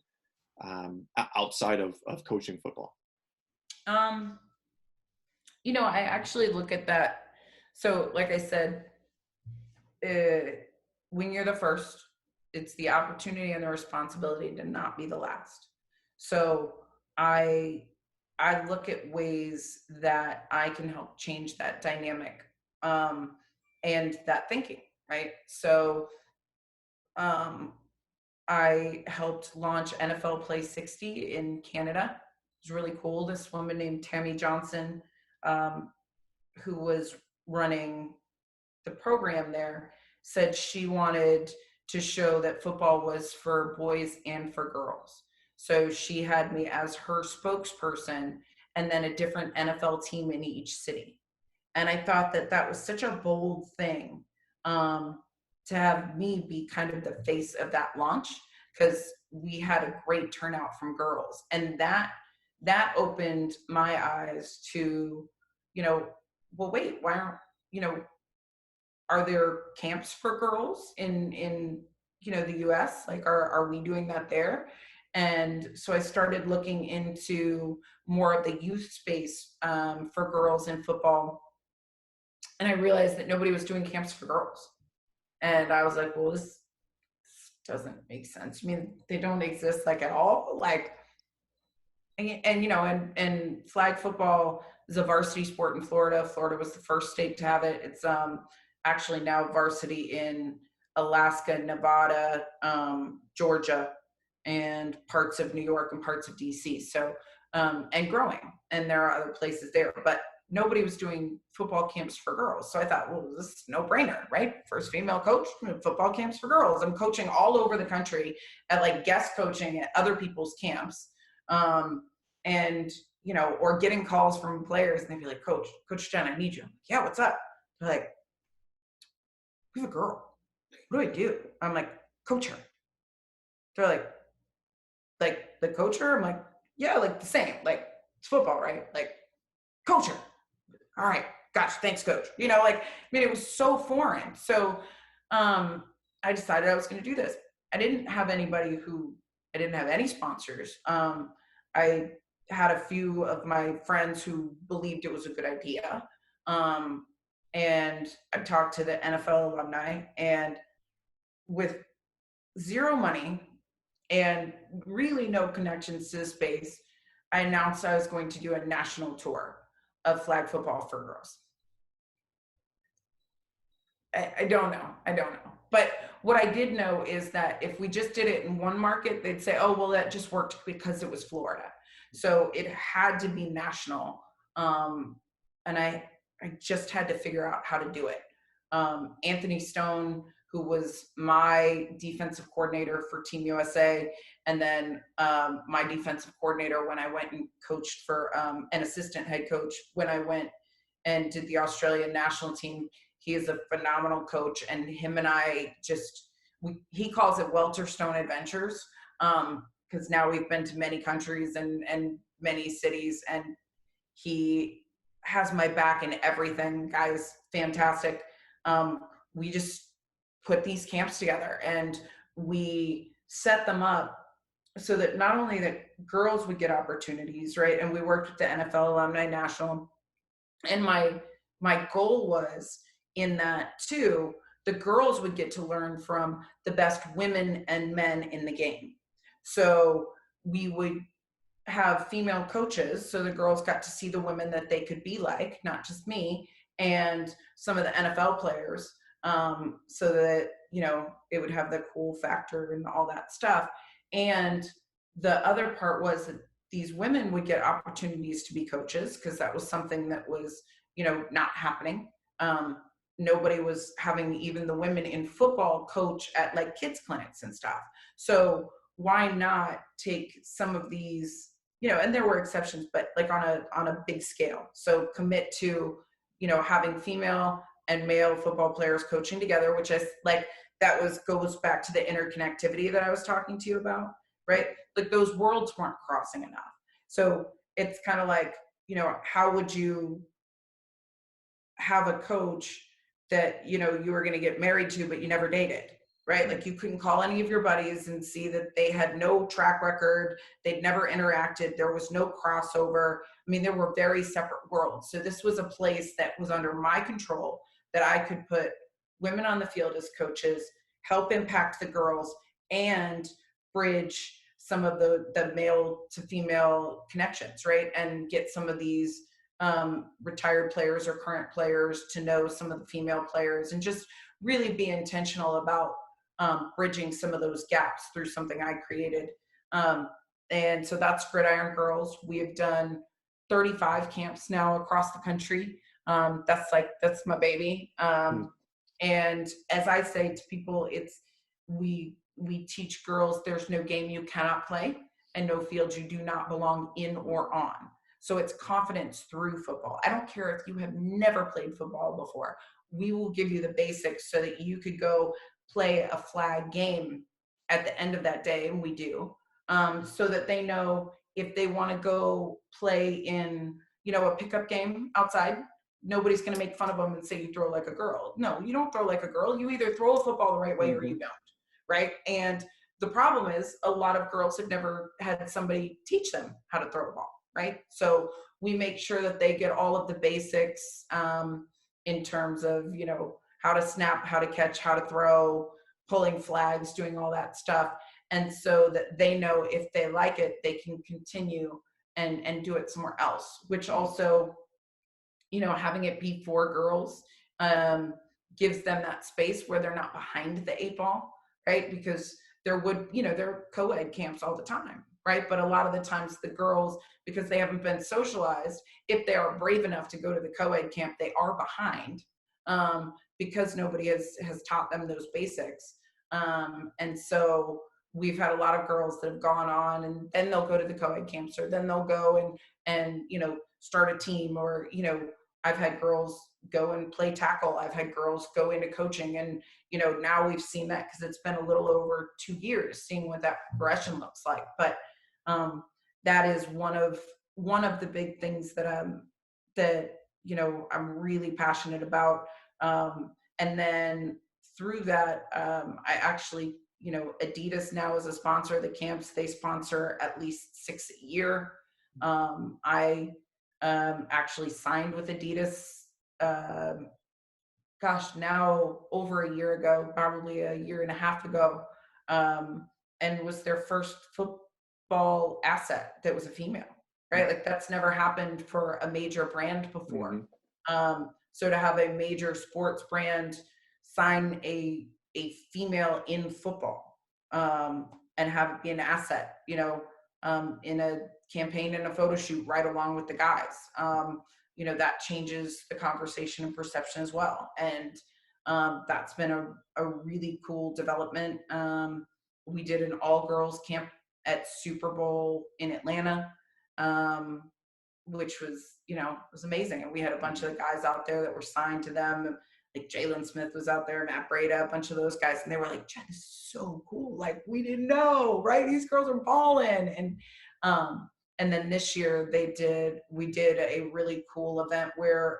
outside of coaching football? You know, I actually look at that. So like I said, when you're the first, it's the opportunity and the responsibility to not be the last. So I look at ways that I can help change that dynamic and that thinking, right? So I helped launch NFL Play 60 in Canada. It was really cool. This woman named Tammy Johnson, who was running the program there, said she wanted to show that football was for boys and for girls. So she had me as her spokesperson and then a different NFL team in each city. And I thought that that was such a bold thing to have me be kind of the face of that launch, because we had a great turnout from girls. And that opened my eyes to, you know, well, wait, why aren't, you know, are there camps for girls in you know, the US? Like, are we doing that there? And so I started looking into more of the youth space for girls in football. And I realized that nobody was doing camps for girls. And I was like, well, this doesn't make sense. I mean, they don't exist like at all. Like, and you know, and flag football is a varsity sport in Florida. Florida was the first state to have it. It's actually now varsity in Alaska, Nevada, Georgia, and parts of New York and parts of DC. So, and growing, and there are other places there, but nobody was doing football camps for girls. So I thought, well, this is no brainer, right? First female coach, football camps for girls. I'm coaching all over the country at like guest coaching at other people's camps. And, you know, or getting calls from players and they'd be like, Coach Jen, I need you. Like, yeah, what's up? They're like, we have a girl. What do I do? I'm like, coach her. They're like the coach her? I'm like, yeah, like the same. Like, it's football, right? Like, coach her. All right, gosh, thanks, coach. You know, like, I mean, it was so foreign. So I decided I was going to do this. I didn't have any sponsors. I had a few of my friends who believed it was a good idea. And I talked to the NFL alumni, and with zero money and really no connections to the space, I announced I was going to do a national tour of flag football for girls. I don't know. But what I did know is that if we just did it in one market, they'd say, oh, well, that just worked because it was Florida. So it had to be national. And I just had to figure out how to do it. Anthony Stone, who was my defensive coordinator for Team USA, and then my defensive coordinator when I went and coached for an assistant head coach when I went and did the Australian national team. He is a phenomenal coach, and him and I just, he calls it Welter Stone Adventures, because now we've been to many countries and many cities, and he has my back in everything. Guy's fantastic. We just put these camps together and we set them up so that not only that girls would get opportunities, right? And we worked with the NFL Alumni National. And my goal was in that too, the girls would get to learn from the best women and men in the game. So we would have female coaches, so the girls got to see the women that they could be like, not just me, and some of the NFL players, so that, you know, it would have the cool factor and all that stuff. And the other part was that these women would get opportunities to be coaches, because that was something that was, you know, not happening. Nobody was having even the women in football coach at like kids clinics and stuff. So why not take some of these, you know, and there were exceptions, but like on a big scale. So commit to, you know, having female and male football players coaching together, which is like, goes back to the interconnectivity that I was talking to you about, right? Like those worlds weren't crossing enough. So it's kind of like, you know, how would you have a coach that, you know, you were going to get married to, but you never dated, right? Like you couldn't call any of your buddies and see that they had no track record. They'd never interacted. There was no crossover. I mean, there were very separate worlds. So this was a place that was under my control, that I could put women on the field as coaches, help impact the girls, and bridge some of the male to female connections, right? And get some of these retired players or current players to know some of the female players, and just really be intentional about bridging some of those gaps through something I created. And so that's Gridiron Girls. We have done 35 camps now across the country. That's my baby. And as I say to people, we teach girls there's no game you cannot play and no field you do not belong in or on. So it's confidence through football. I don't care if you have never played football before. We will give you the basics so that you could go play a flag game at the end of that day, and we do, so that they know if they want to go play in, you know, a pickup game outside, nobody's going to make fun of them and say you throw like a girl. No, you don't throw like a girl. You either throw a football the right way or you don't, right? And the problem is a lot of girls have never had somebody teach them how to throw a ball, right? So we make sure that they get all of the basics in terms of, you know, how to snap, how to catch, how to throw, pulling flags, doing all that stuff. And so that they know if they like it, they can continue and do it somewhere else, which also, you know, having it be for girls gives them that space where they're not behind the eight ball, right? Because there are co-ed camps all the time, right? But a lot of the times the girls, because they haven't been socialized, if they are brave enough to go to the co-ed camp, they are behind because nobody has taught them those basics. And so we've had a lot of girls that have gone on, and then they'll go to the co-ed camps, or then they'll go and you know, start a team, or, you know, I've had girls go and play tackle. I've had girls go into coaching, and, you know, now we've seen that because it's been a little over 2 years, seeing what that progression looks like. But that is one of the big things that you know, I'm really passionate about. And then through that, I actually, you know, Adidas now is a sponsor of the camps. They sponsor at least 6 a year. I actually signed with Adidas, now over a year ago, probably a year and a half ago, and was their first football asset that was a female, right? Like that's never happened for a major brand before. So to have a major sports brand sign a female in football, and have it be an asset, you know, in a campaign and a photo shoot right along with the guys, you know, that changes the conversation and perception as well. And That's been a really cool development. We did an all-girls camp at Super Bowl in Atlanta, which was, was amazing. And we had a bunch of the guys out there that were signed to them. Like Jalen Smith was out there, Matt Breda, a bunch of those guys. And they were like, Jen, this is so cool. Like, we didn't know, right? These girls are balling. And then this year we did a really cool event where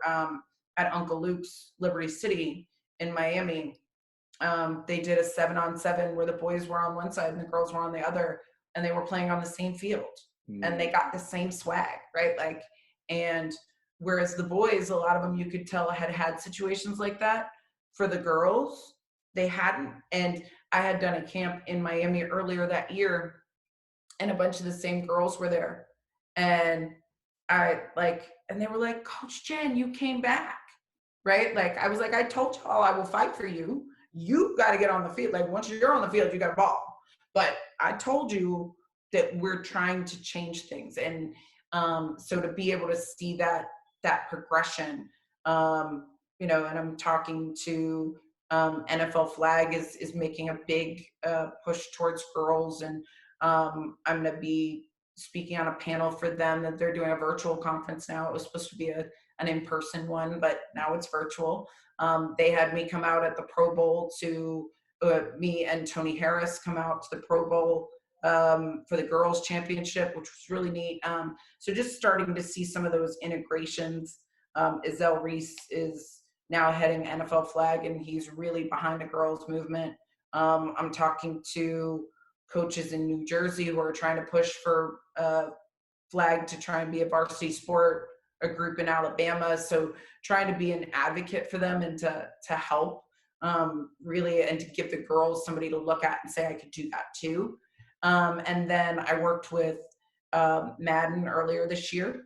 at Uncle Luke's Liberty City in Miami, they did a 7-on-7 where the boys were on one side and the girls were on the other, and they were playing on the same field. And they got the same swag, right? Like, and whereas the boys, a lot of them you could tell had situations like that. For the girls, they hadn't. And I had done a camp in Miami earlier that year, and a bunch of the same girls were there. And and they were like, Coach Jen, you came back, right? Like, I was like, I told y'all I will fight for you. You got to get on the field. Like, once you're on the field, you got to ball. But I told you that we're trying to change things. And so to be able to see that progression, and I'm talking to NFL Flag is making a big push towards girls. And I'm going to be speaking on a panel for them that they're doing a virtual conference now. It was supposed to be an in-person one, but now it's virtual. They had me come out at the Pro Bowl me and Tony Harris come out to the Pro Bowl for the girls championship, which was really neat. So just starting to see some of those integrations. Izell Reese is now heading NFL Flag, and he's really behind the girls movement. I'm talking to coaches in New Jersey who are trying to push for Flag to try and be a varsity sport, a group in Alabama. So trying to be an advocate for them and to help really, and to give the girls somebody to look at and say, I could do that too. And then I worked with Madden earlier this year,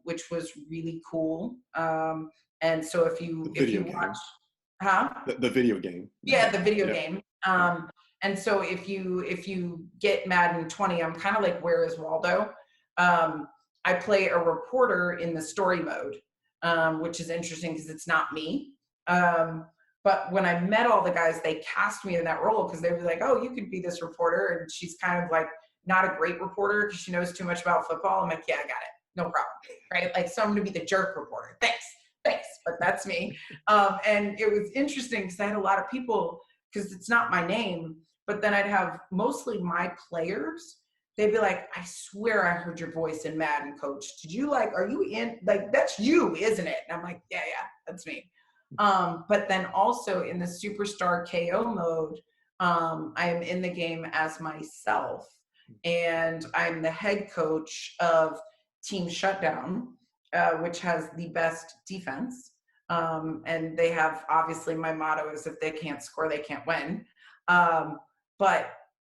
which was really cool. And so if you watch, the video game. Yeah, the video game. And so if you get Madden 20, I'm kind of like, where is Waldo? I play a reporter in the story mode, which is interesting because it's not me. But when I met all the guys, they cast me in that role because they were like, oh, you could be this reporter. And she's kind of like not a great reporter because she knows too much about football. I'm like, yeah, I got it. No problem. Right? Like, so I'm going to be the jerk reporter. Thanks. But that's me. And it was interesting because I had a lot of people, because it's not my name, but then I'd have mostly my players. They'd be like, I swear I heard your voice in Madden, Coach. Are you in, like, that's you, isn't it? And I'm like, yeah, that's me. But then also in the Superstar KO mode, I am in the game as myself, and I'm the head coach of Team Shutdown, which has the best defense. And they have, obviously, my motto is if they can't score, they can't win. But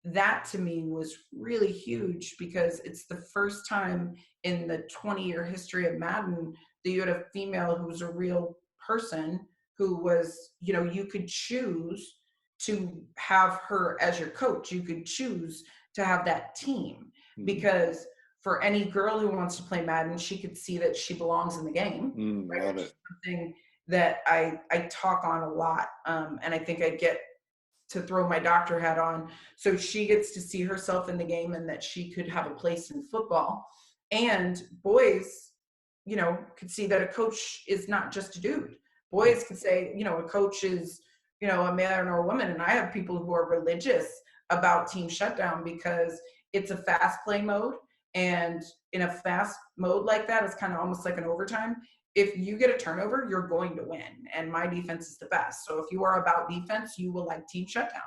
that to me was really huge because it's the first time in the 20-year history of Madden that you had a female who was a real person who was, you could choose to have her as your coach. You could choose to have that team because for any girl who wants to play Madden, she could see that she belongs in the game. Right? Love it. Something that I talk on a lot. And I think I get to throw my doctor hat on. So she gets to see herself in the game and that she could have a place in football. And boys, could see that a coach is not just a dude. Boys could say, a coach is, a man or a woman. And I have people who are religious about Team Shutdown because it's a fast play mode. And in a fast mode like that, it's kind of almost like an overtime. If you get a turnover, you're going to win. And my defense is the best. So if you are about defense, you will like Team Shutdown.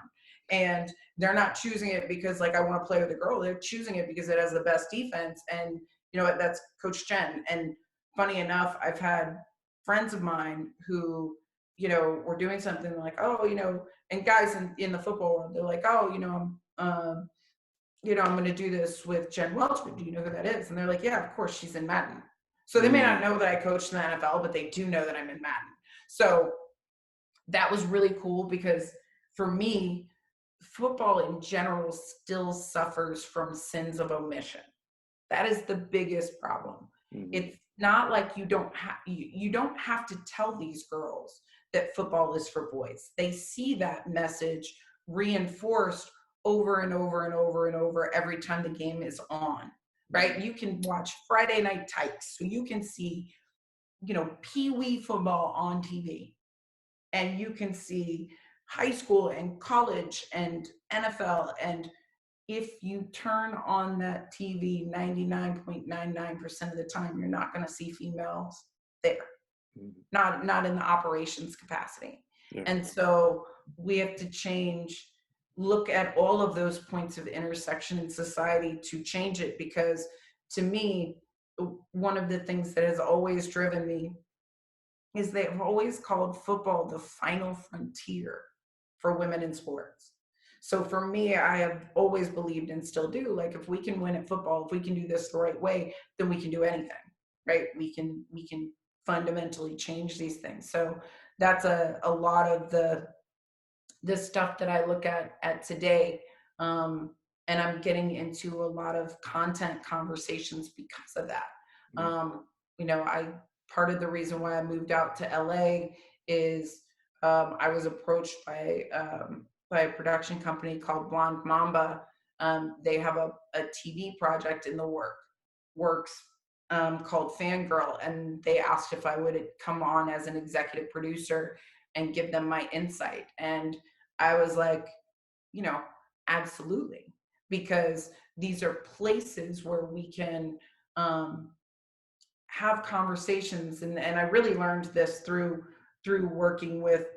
And they're not choosing it because, like, I want to play with a girl. They're choosing it because it has the best defense. And you know what? That's Coach Jen. And funny enough, I've had friends of mine who, were doing something like, oh, and guys in the football world, they're like, oh, I'm going to do this with Jen Welter. Do you know who that is? And they're like, yeah, of course, she's in Madden. So they may not know that I coached in the NFL, but they do know that I'm in Madden. So that was really cool because for me, football in general still suffers from sins of omission. That is the biggest problem. It's not like you don't have to tell these girls that football is for boys. They see that message reinforced over and over and over and over every time the game is on, right? You can watch Friday Night Tykes, so you can see, pee-wee football on TV, and you can see high school and college and NFL. And if you turn on that TV 99.99% of the time, you're not going to see females there, not in the operations capacity. Yeah. And so we have to look at all of those points of intersection in society to change it, because to me, one of the things that has always driven me is they've always called football the final frontier for women in sports. So for me, I have always believed, and still do, like, if we can win at football, if we can do this the right way, then we can do anything, right? We can fundamentally change these things. So that's a lot of the stuff that I look at today. And I'm getting into a lot of content conversations because of that. Part of the reason why I moved out to LA is I was approached by a production company called Blonde Mamba. They have a TV project in the works called Fangirl, and they asked if I would come on as an executive producer and give them my insight. And I was like, absolutely, because these are places where we can have conversations. And I really learned this through working with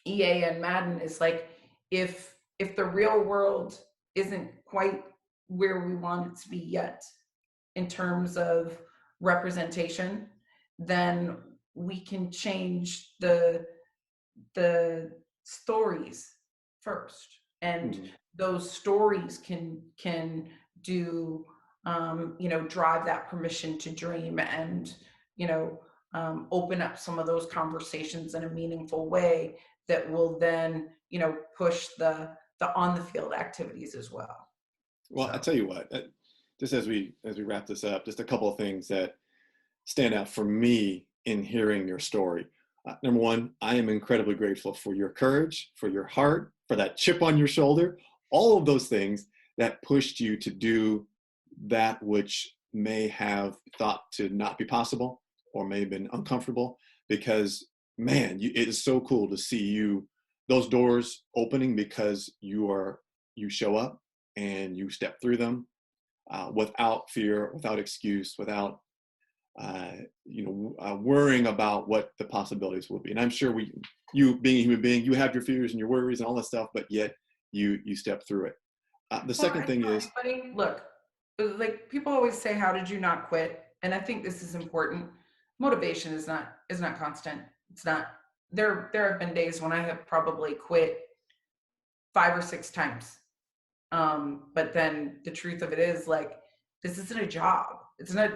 EA and Madden, is like, if the real world isn't quite where we want it to be yet in terms of representation, then we can change the stories first, and those stories can do drive that permission to dream, and open up some of those conversations in a meaningful way that will then push the on the field activities as well. Well, I tell you what, just as we wrap this up, just a couple of things that stand out for me in hearing your story. Number one, I am incredibly grateful for your courage, for your heart, for that chip on your shoulder, all of those things that pushed you to do that which may have thought to not be possible or may have been uncomfortable, because man, it is so cool to see those doors opening, because you show up and you step through them without fear, without excuse, without worrying about what the possibilities will be. And I'm sure you being a human being, you have your fears and your worries and all that stuff, but yet you step through it. The second thing is, look, like, people always say, how did you not quit? And I think this is important. Motivation is not constant. It's not. There have been days when I have probably quit 5 or 6 times. But then the truth of it is, like, this isn't a job. It's not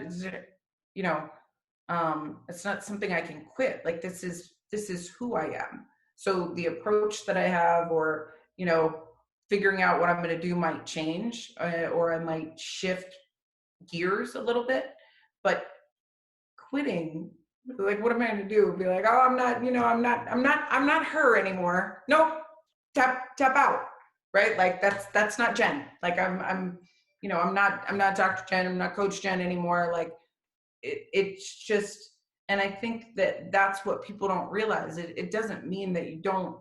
something I can quit. Like, this is who I am. So the approach that I have, or, figuring out what I'm going to do might change, or I might shift gears a little bit, but quitting, like, what am I going to do? Be like, oh, I'm not her anymore. Nope. Tap out. Right. Like, that's not Jen. Like, I'm not Dr. Jen. I'm not Coach Jen anymore. Like, it's just, and I think that's what people don't realize. It doesn't mean that you don't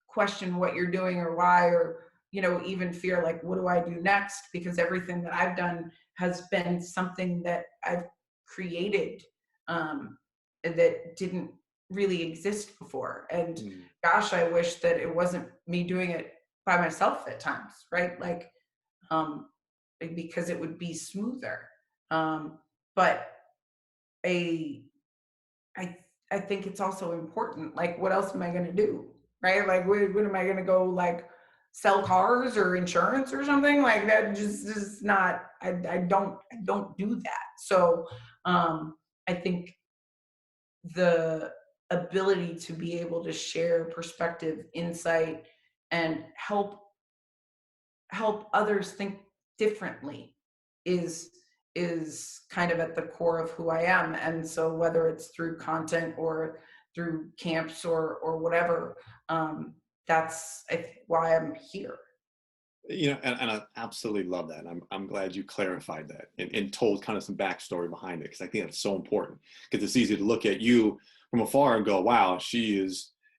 question what you're doing or why, or, even fear, like, what do I do next? Because everything that I've done has been something that I've created that didn't really exist before. And gosh, I wish that it wasn't me doing it by myself at times, right? Like, because it would be smoother. But I think it's also important, like, what else am I going to do? Right? Like, what am I going to go, like, sell cars or insurance or something? Like, that just is not, I don't do that. So I think the ability to be able to share perspective, insight, and help others think differently is kind of at the core of who I am. And so whether it's through content or through camps or whatever. That's why I'm here. And I absolutely love that. I'm glad you clarified that and told kind of some backstory behind it, because I think that's so important. Because it's easy to look at you from afar and go, wow,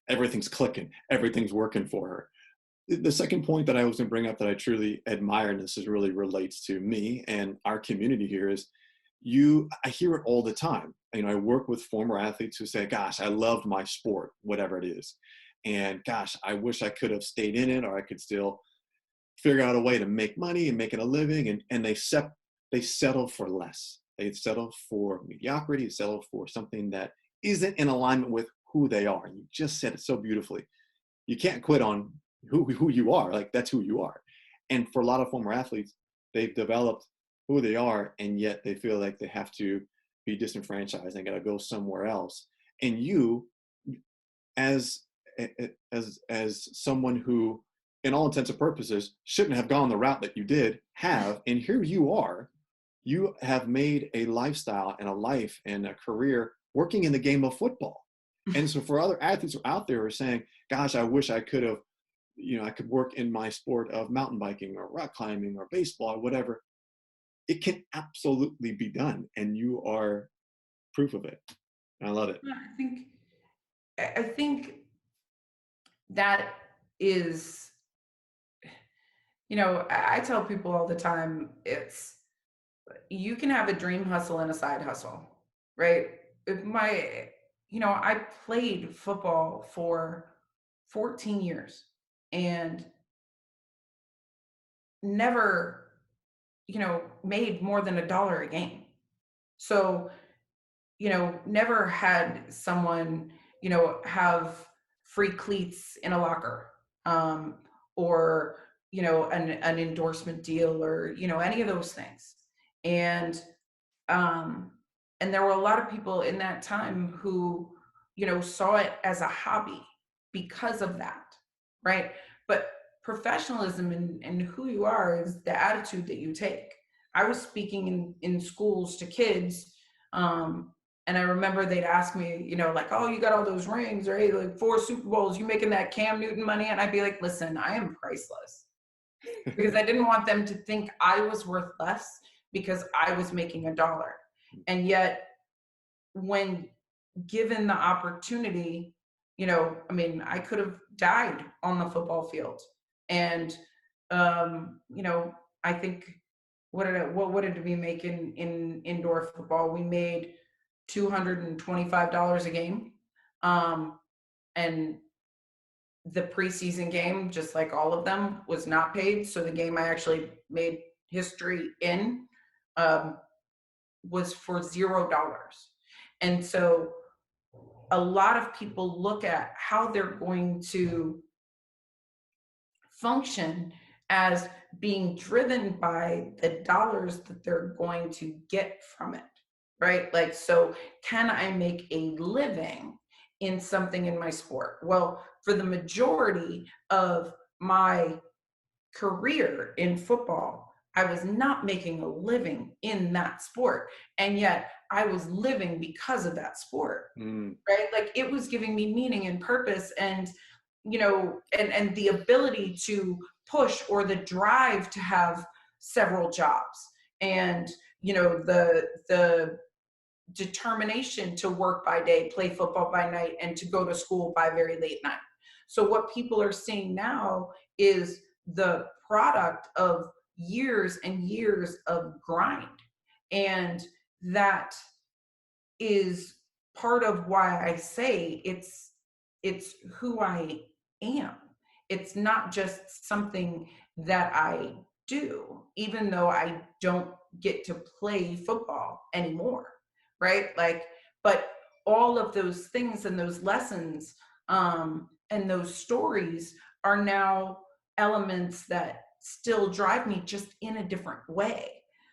everything's clicking, everything's working for her. The second point that I was going to bring up that I truly admire, and this really relates to me and our community here, is I hear it all the time. I work with former athletes who say, gosh, I loved my sport, whatever it is. And gosh, I wish I could have stayed in it, or I could still figure out a way to make money and make it a living. And they settle for less. They settle for mediocrity, settle for something that isn't in alignment with who they are. And you just said it so beautifully. You can't quit on who you are. Like, that's who you are. And for a lot of former athletes, they've developed who they are, and yet they feel like they have to be disenfranchised. They got to go somewhere else. And you, as someone who, in all intents and purposes, shouldn't have gone the route that you did, and here you are. You have made a lifestyle and a life and a career working in the game of football. And so for other athletes out there who are saying, gosh, I wish I could have, I could work in my sport of mountain biking or rock climbing or baseball or whatever, it can absolutely be done. And you are proof of it. And I love it. I think that is, I tell people all the time, you can have a dream hustle and a side hustle, right? I played football for 14 years and never, made more than $1 a game. So, never had someone, have free cleats in a locker, or, an endorsement deal, or, any of those things. And there were a lot of people in that time who, saw it as a hobby because of that, right? But professionalism and who you are is the attitude that you take. I was speaking in schools to kids, and I remember they'd ask me, like, oh, you got all those rings, right? Like 4 Super Bowls, you making that Cam Newton money? And I'd be like, listen, I am priceless. Because I didn't want them to think I was worth less because I was making $1. And yet, when given the opportunity, I could have died on the football field. And, I think, what would it be making in indoor football? We made $225 a game. And the preseason game, just like all of them, was not paid. So the game I actually made history in was for $0. And so a lot of people look at how they're going to function as being driven by the dollars that they're going to get from it, right? Like, so can I make a living in something in my sport? Well, for the majority of my career in football, I was not making a living in that sport. And yet I was living because of that sport, right? Like, it was giving me meaning and purpose and, and the ability to push, or the drive to have several jobs, and, the determination to work by day, play football by night, and to go to school by very late night. So what people are seeing now is the product of years and years of grind. And that is part of why I say it's who I am. It's not just something that I do, even though I don't get to play football anymore, right? Like, but all of those things and those lessons, and those stories are now elements that still drive me, just in a different way.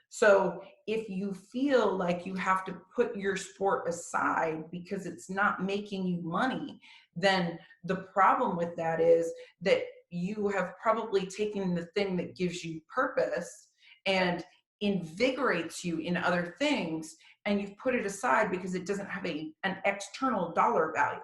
So if you feel like you have to put your sport aside because it's not making you money, then the problem with that is that you have probably taken the thing that gives you purpose and invigorates you in other things, and you've put it aside because it doesn't have an external dollar value.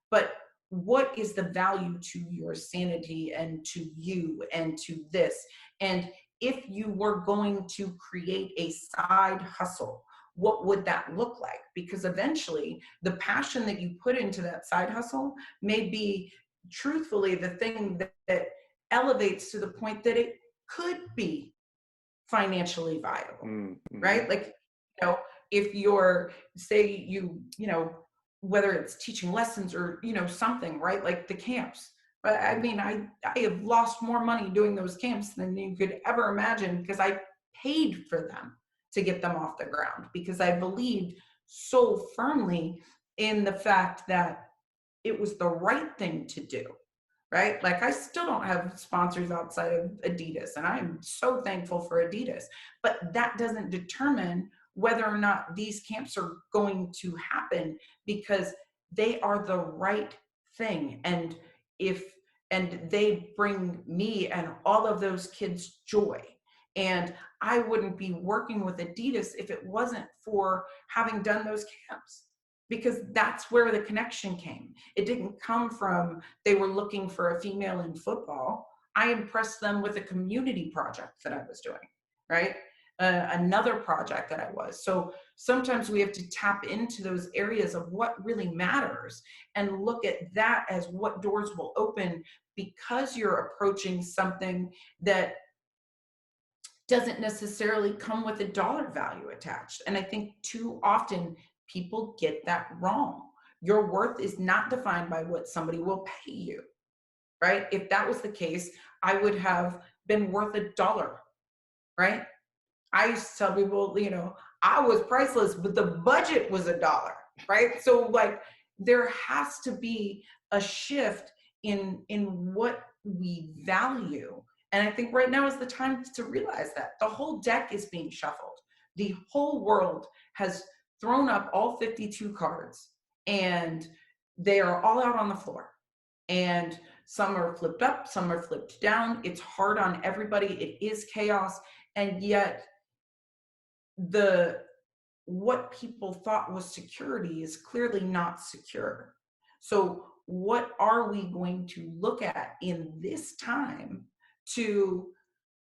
But what is the value to your sanity and to you and to this? And if you were going to create a side hustle, what would that look like? Because eventually the passion that you put into that side hustle may be truthfully the thing that elevates to the point that it could be financially viable, Mm-hmm. right? Like, if you're, say whether it's teaching lessons or, something, right? Like the camps. But I mean, I have lost more money doing those camps than you could ever imagine because I paid for them to get them off the ground because I believed so firmly in the fact that it was the right thing to do, right? Like I still don't have sponsors outside of Adidas, and I'm so thankful for Adidas, but that doesn't determine whether or not these camps are going to happen because they are the right thing. And they bring me and all of those kids joy. And I wouldn't be working with Adidas if it wasn't for having done those camps, because that's where the connection came. It didn't come from they were looking for a female in football. I impressed them with a community project that I was doing, right? Another project that I was. So sometimes we have to tap into those areas of what really matters and look at that as what doors will open because you're approaching something that doesn't necessarily come with a dollar value attached. And I think too often people get that wrong. Your worth is not defined by what somebody will pay you, right? If that was the case, I would have been worth $1, right? I used to tell people, I was priceless, but the budget was $1, right? So like there has to be a shift in what we value. And I think right now is the time to realize that the whole deck is being shuffled. The whole world has thrown up all 52 cards and they are all out on the floor. And some are flipped up, some are flipped down. It's hard on everybody. It is chaos. And yet what people thought was security is clearly not secure. So what are we going to look at in this time to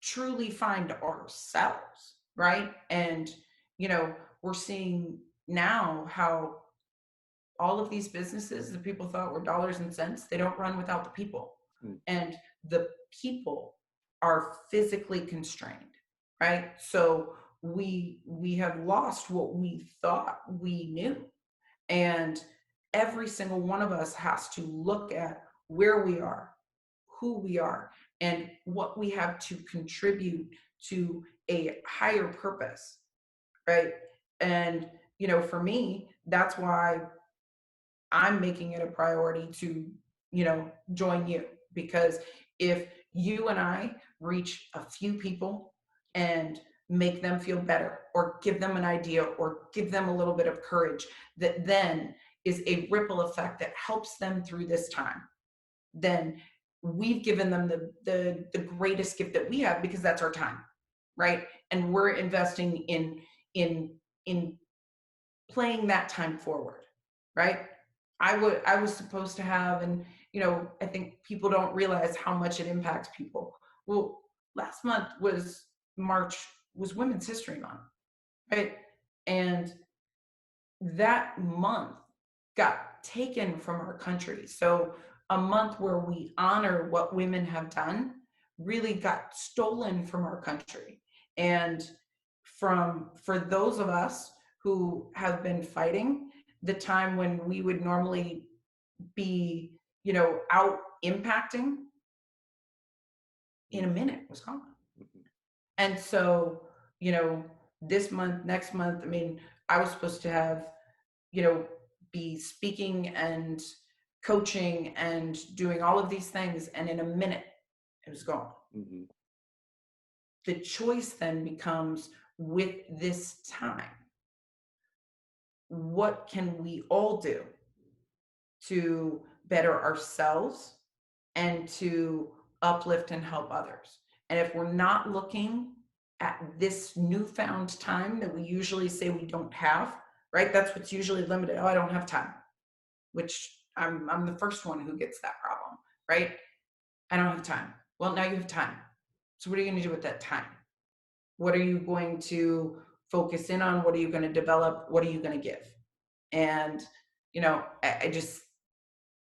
truly find ourselves, right? And, we're seeing now how all of these businesses that people thought were dollars and cents, they don't run without the people. And the people are physically constrained, right? So we have lost what we thought we knew. And every single one of us has to look at where we are, who we are, and what we have to contribute to a higher purpose, right? And, for me, that's why I'm making it a priority to, join you, because if you and I reach a few people and make them feel better or give them an idea or give them a little bit of courage, that then is a ripple effect that helps them through this time, then we've given them the greatest gift that we have, because that's our time, right? And we're investing in playing that time forward, right? I was supposed to have, and I think people don't realize how much it impacts people. Well, last month was Women's History Month, right? And that month got taken from our country. So a month where we honor what women have done really got stolen from our country. And for those of us who have been fighting, the time when we would normally be, out impacting, in a minute was gone. And so, this month, next month, I mean, I was supposed to have, be speaking and coaching and doing all of these things. And in a minute, it was gone. Mm-hmm. The choice then becomes, with this time, what can we all do to better ourselves and to uplift and help others? And if we're not looking at this newfound time that we usually say we don't have, right? That's what's usually limited. Oh, I don't have time, which I'm the first one who gets that problem, right? I don't have time. Well, now you have time. So what are you going to do with that time? What are you going to focus in on? What are you going to develop? What are you going to give? And,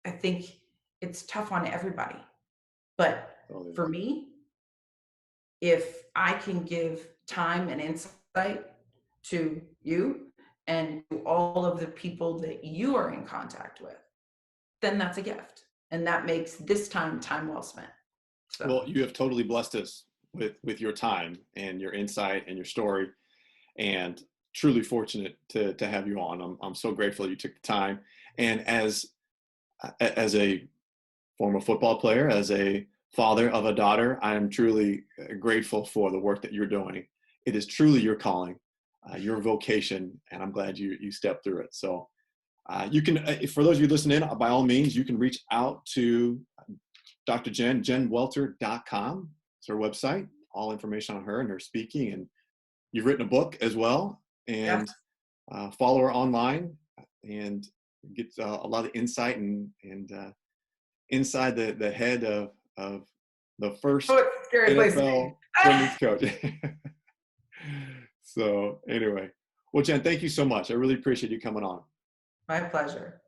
I think it's tough on everybody. But for me, if I can give time and insight to you and to all of the people that you are in contact with, then that's a gift. And that makes this time well spent. So. Well, you have totally blessed us with your time and your insight and your story, and truly fortunate to have you on. I'm so grateful you took the time. And as a former football player, as a father of a daughter, I am truly grateful for the work that you're doing. It is truly your calling, your vocation, and I'm glad you stepped through it. So you can, for those of you listening, by all means, you can reach out to Dr. Jen, jenwelter.com. It's her website, all information on her and her speaking. And you've written a book as well, and follow her online and get a lot of insight and inside the head of the first NFL women's coach. So anyway, well, Jen, thank you so much. I really appreciate you coming on. My pleasure.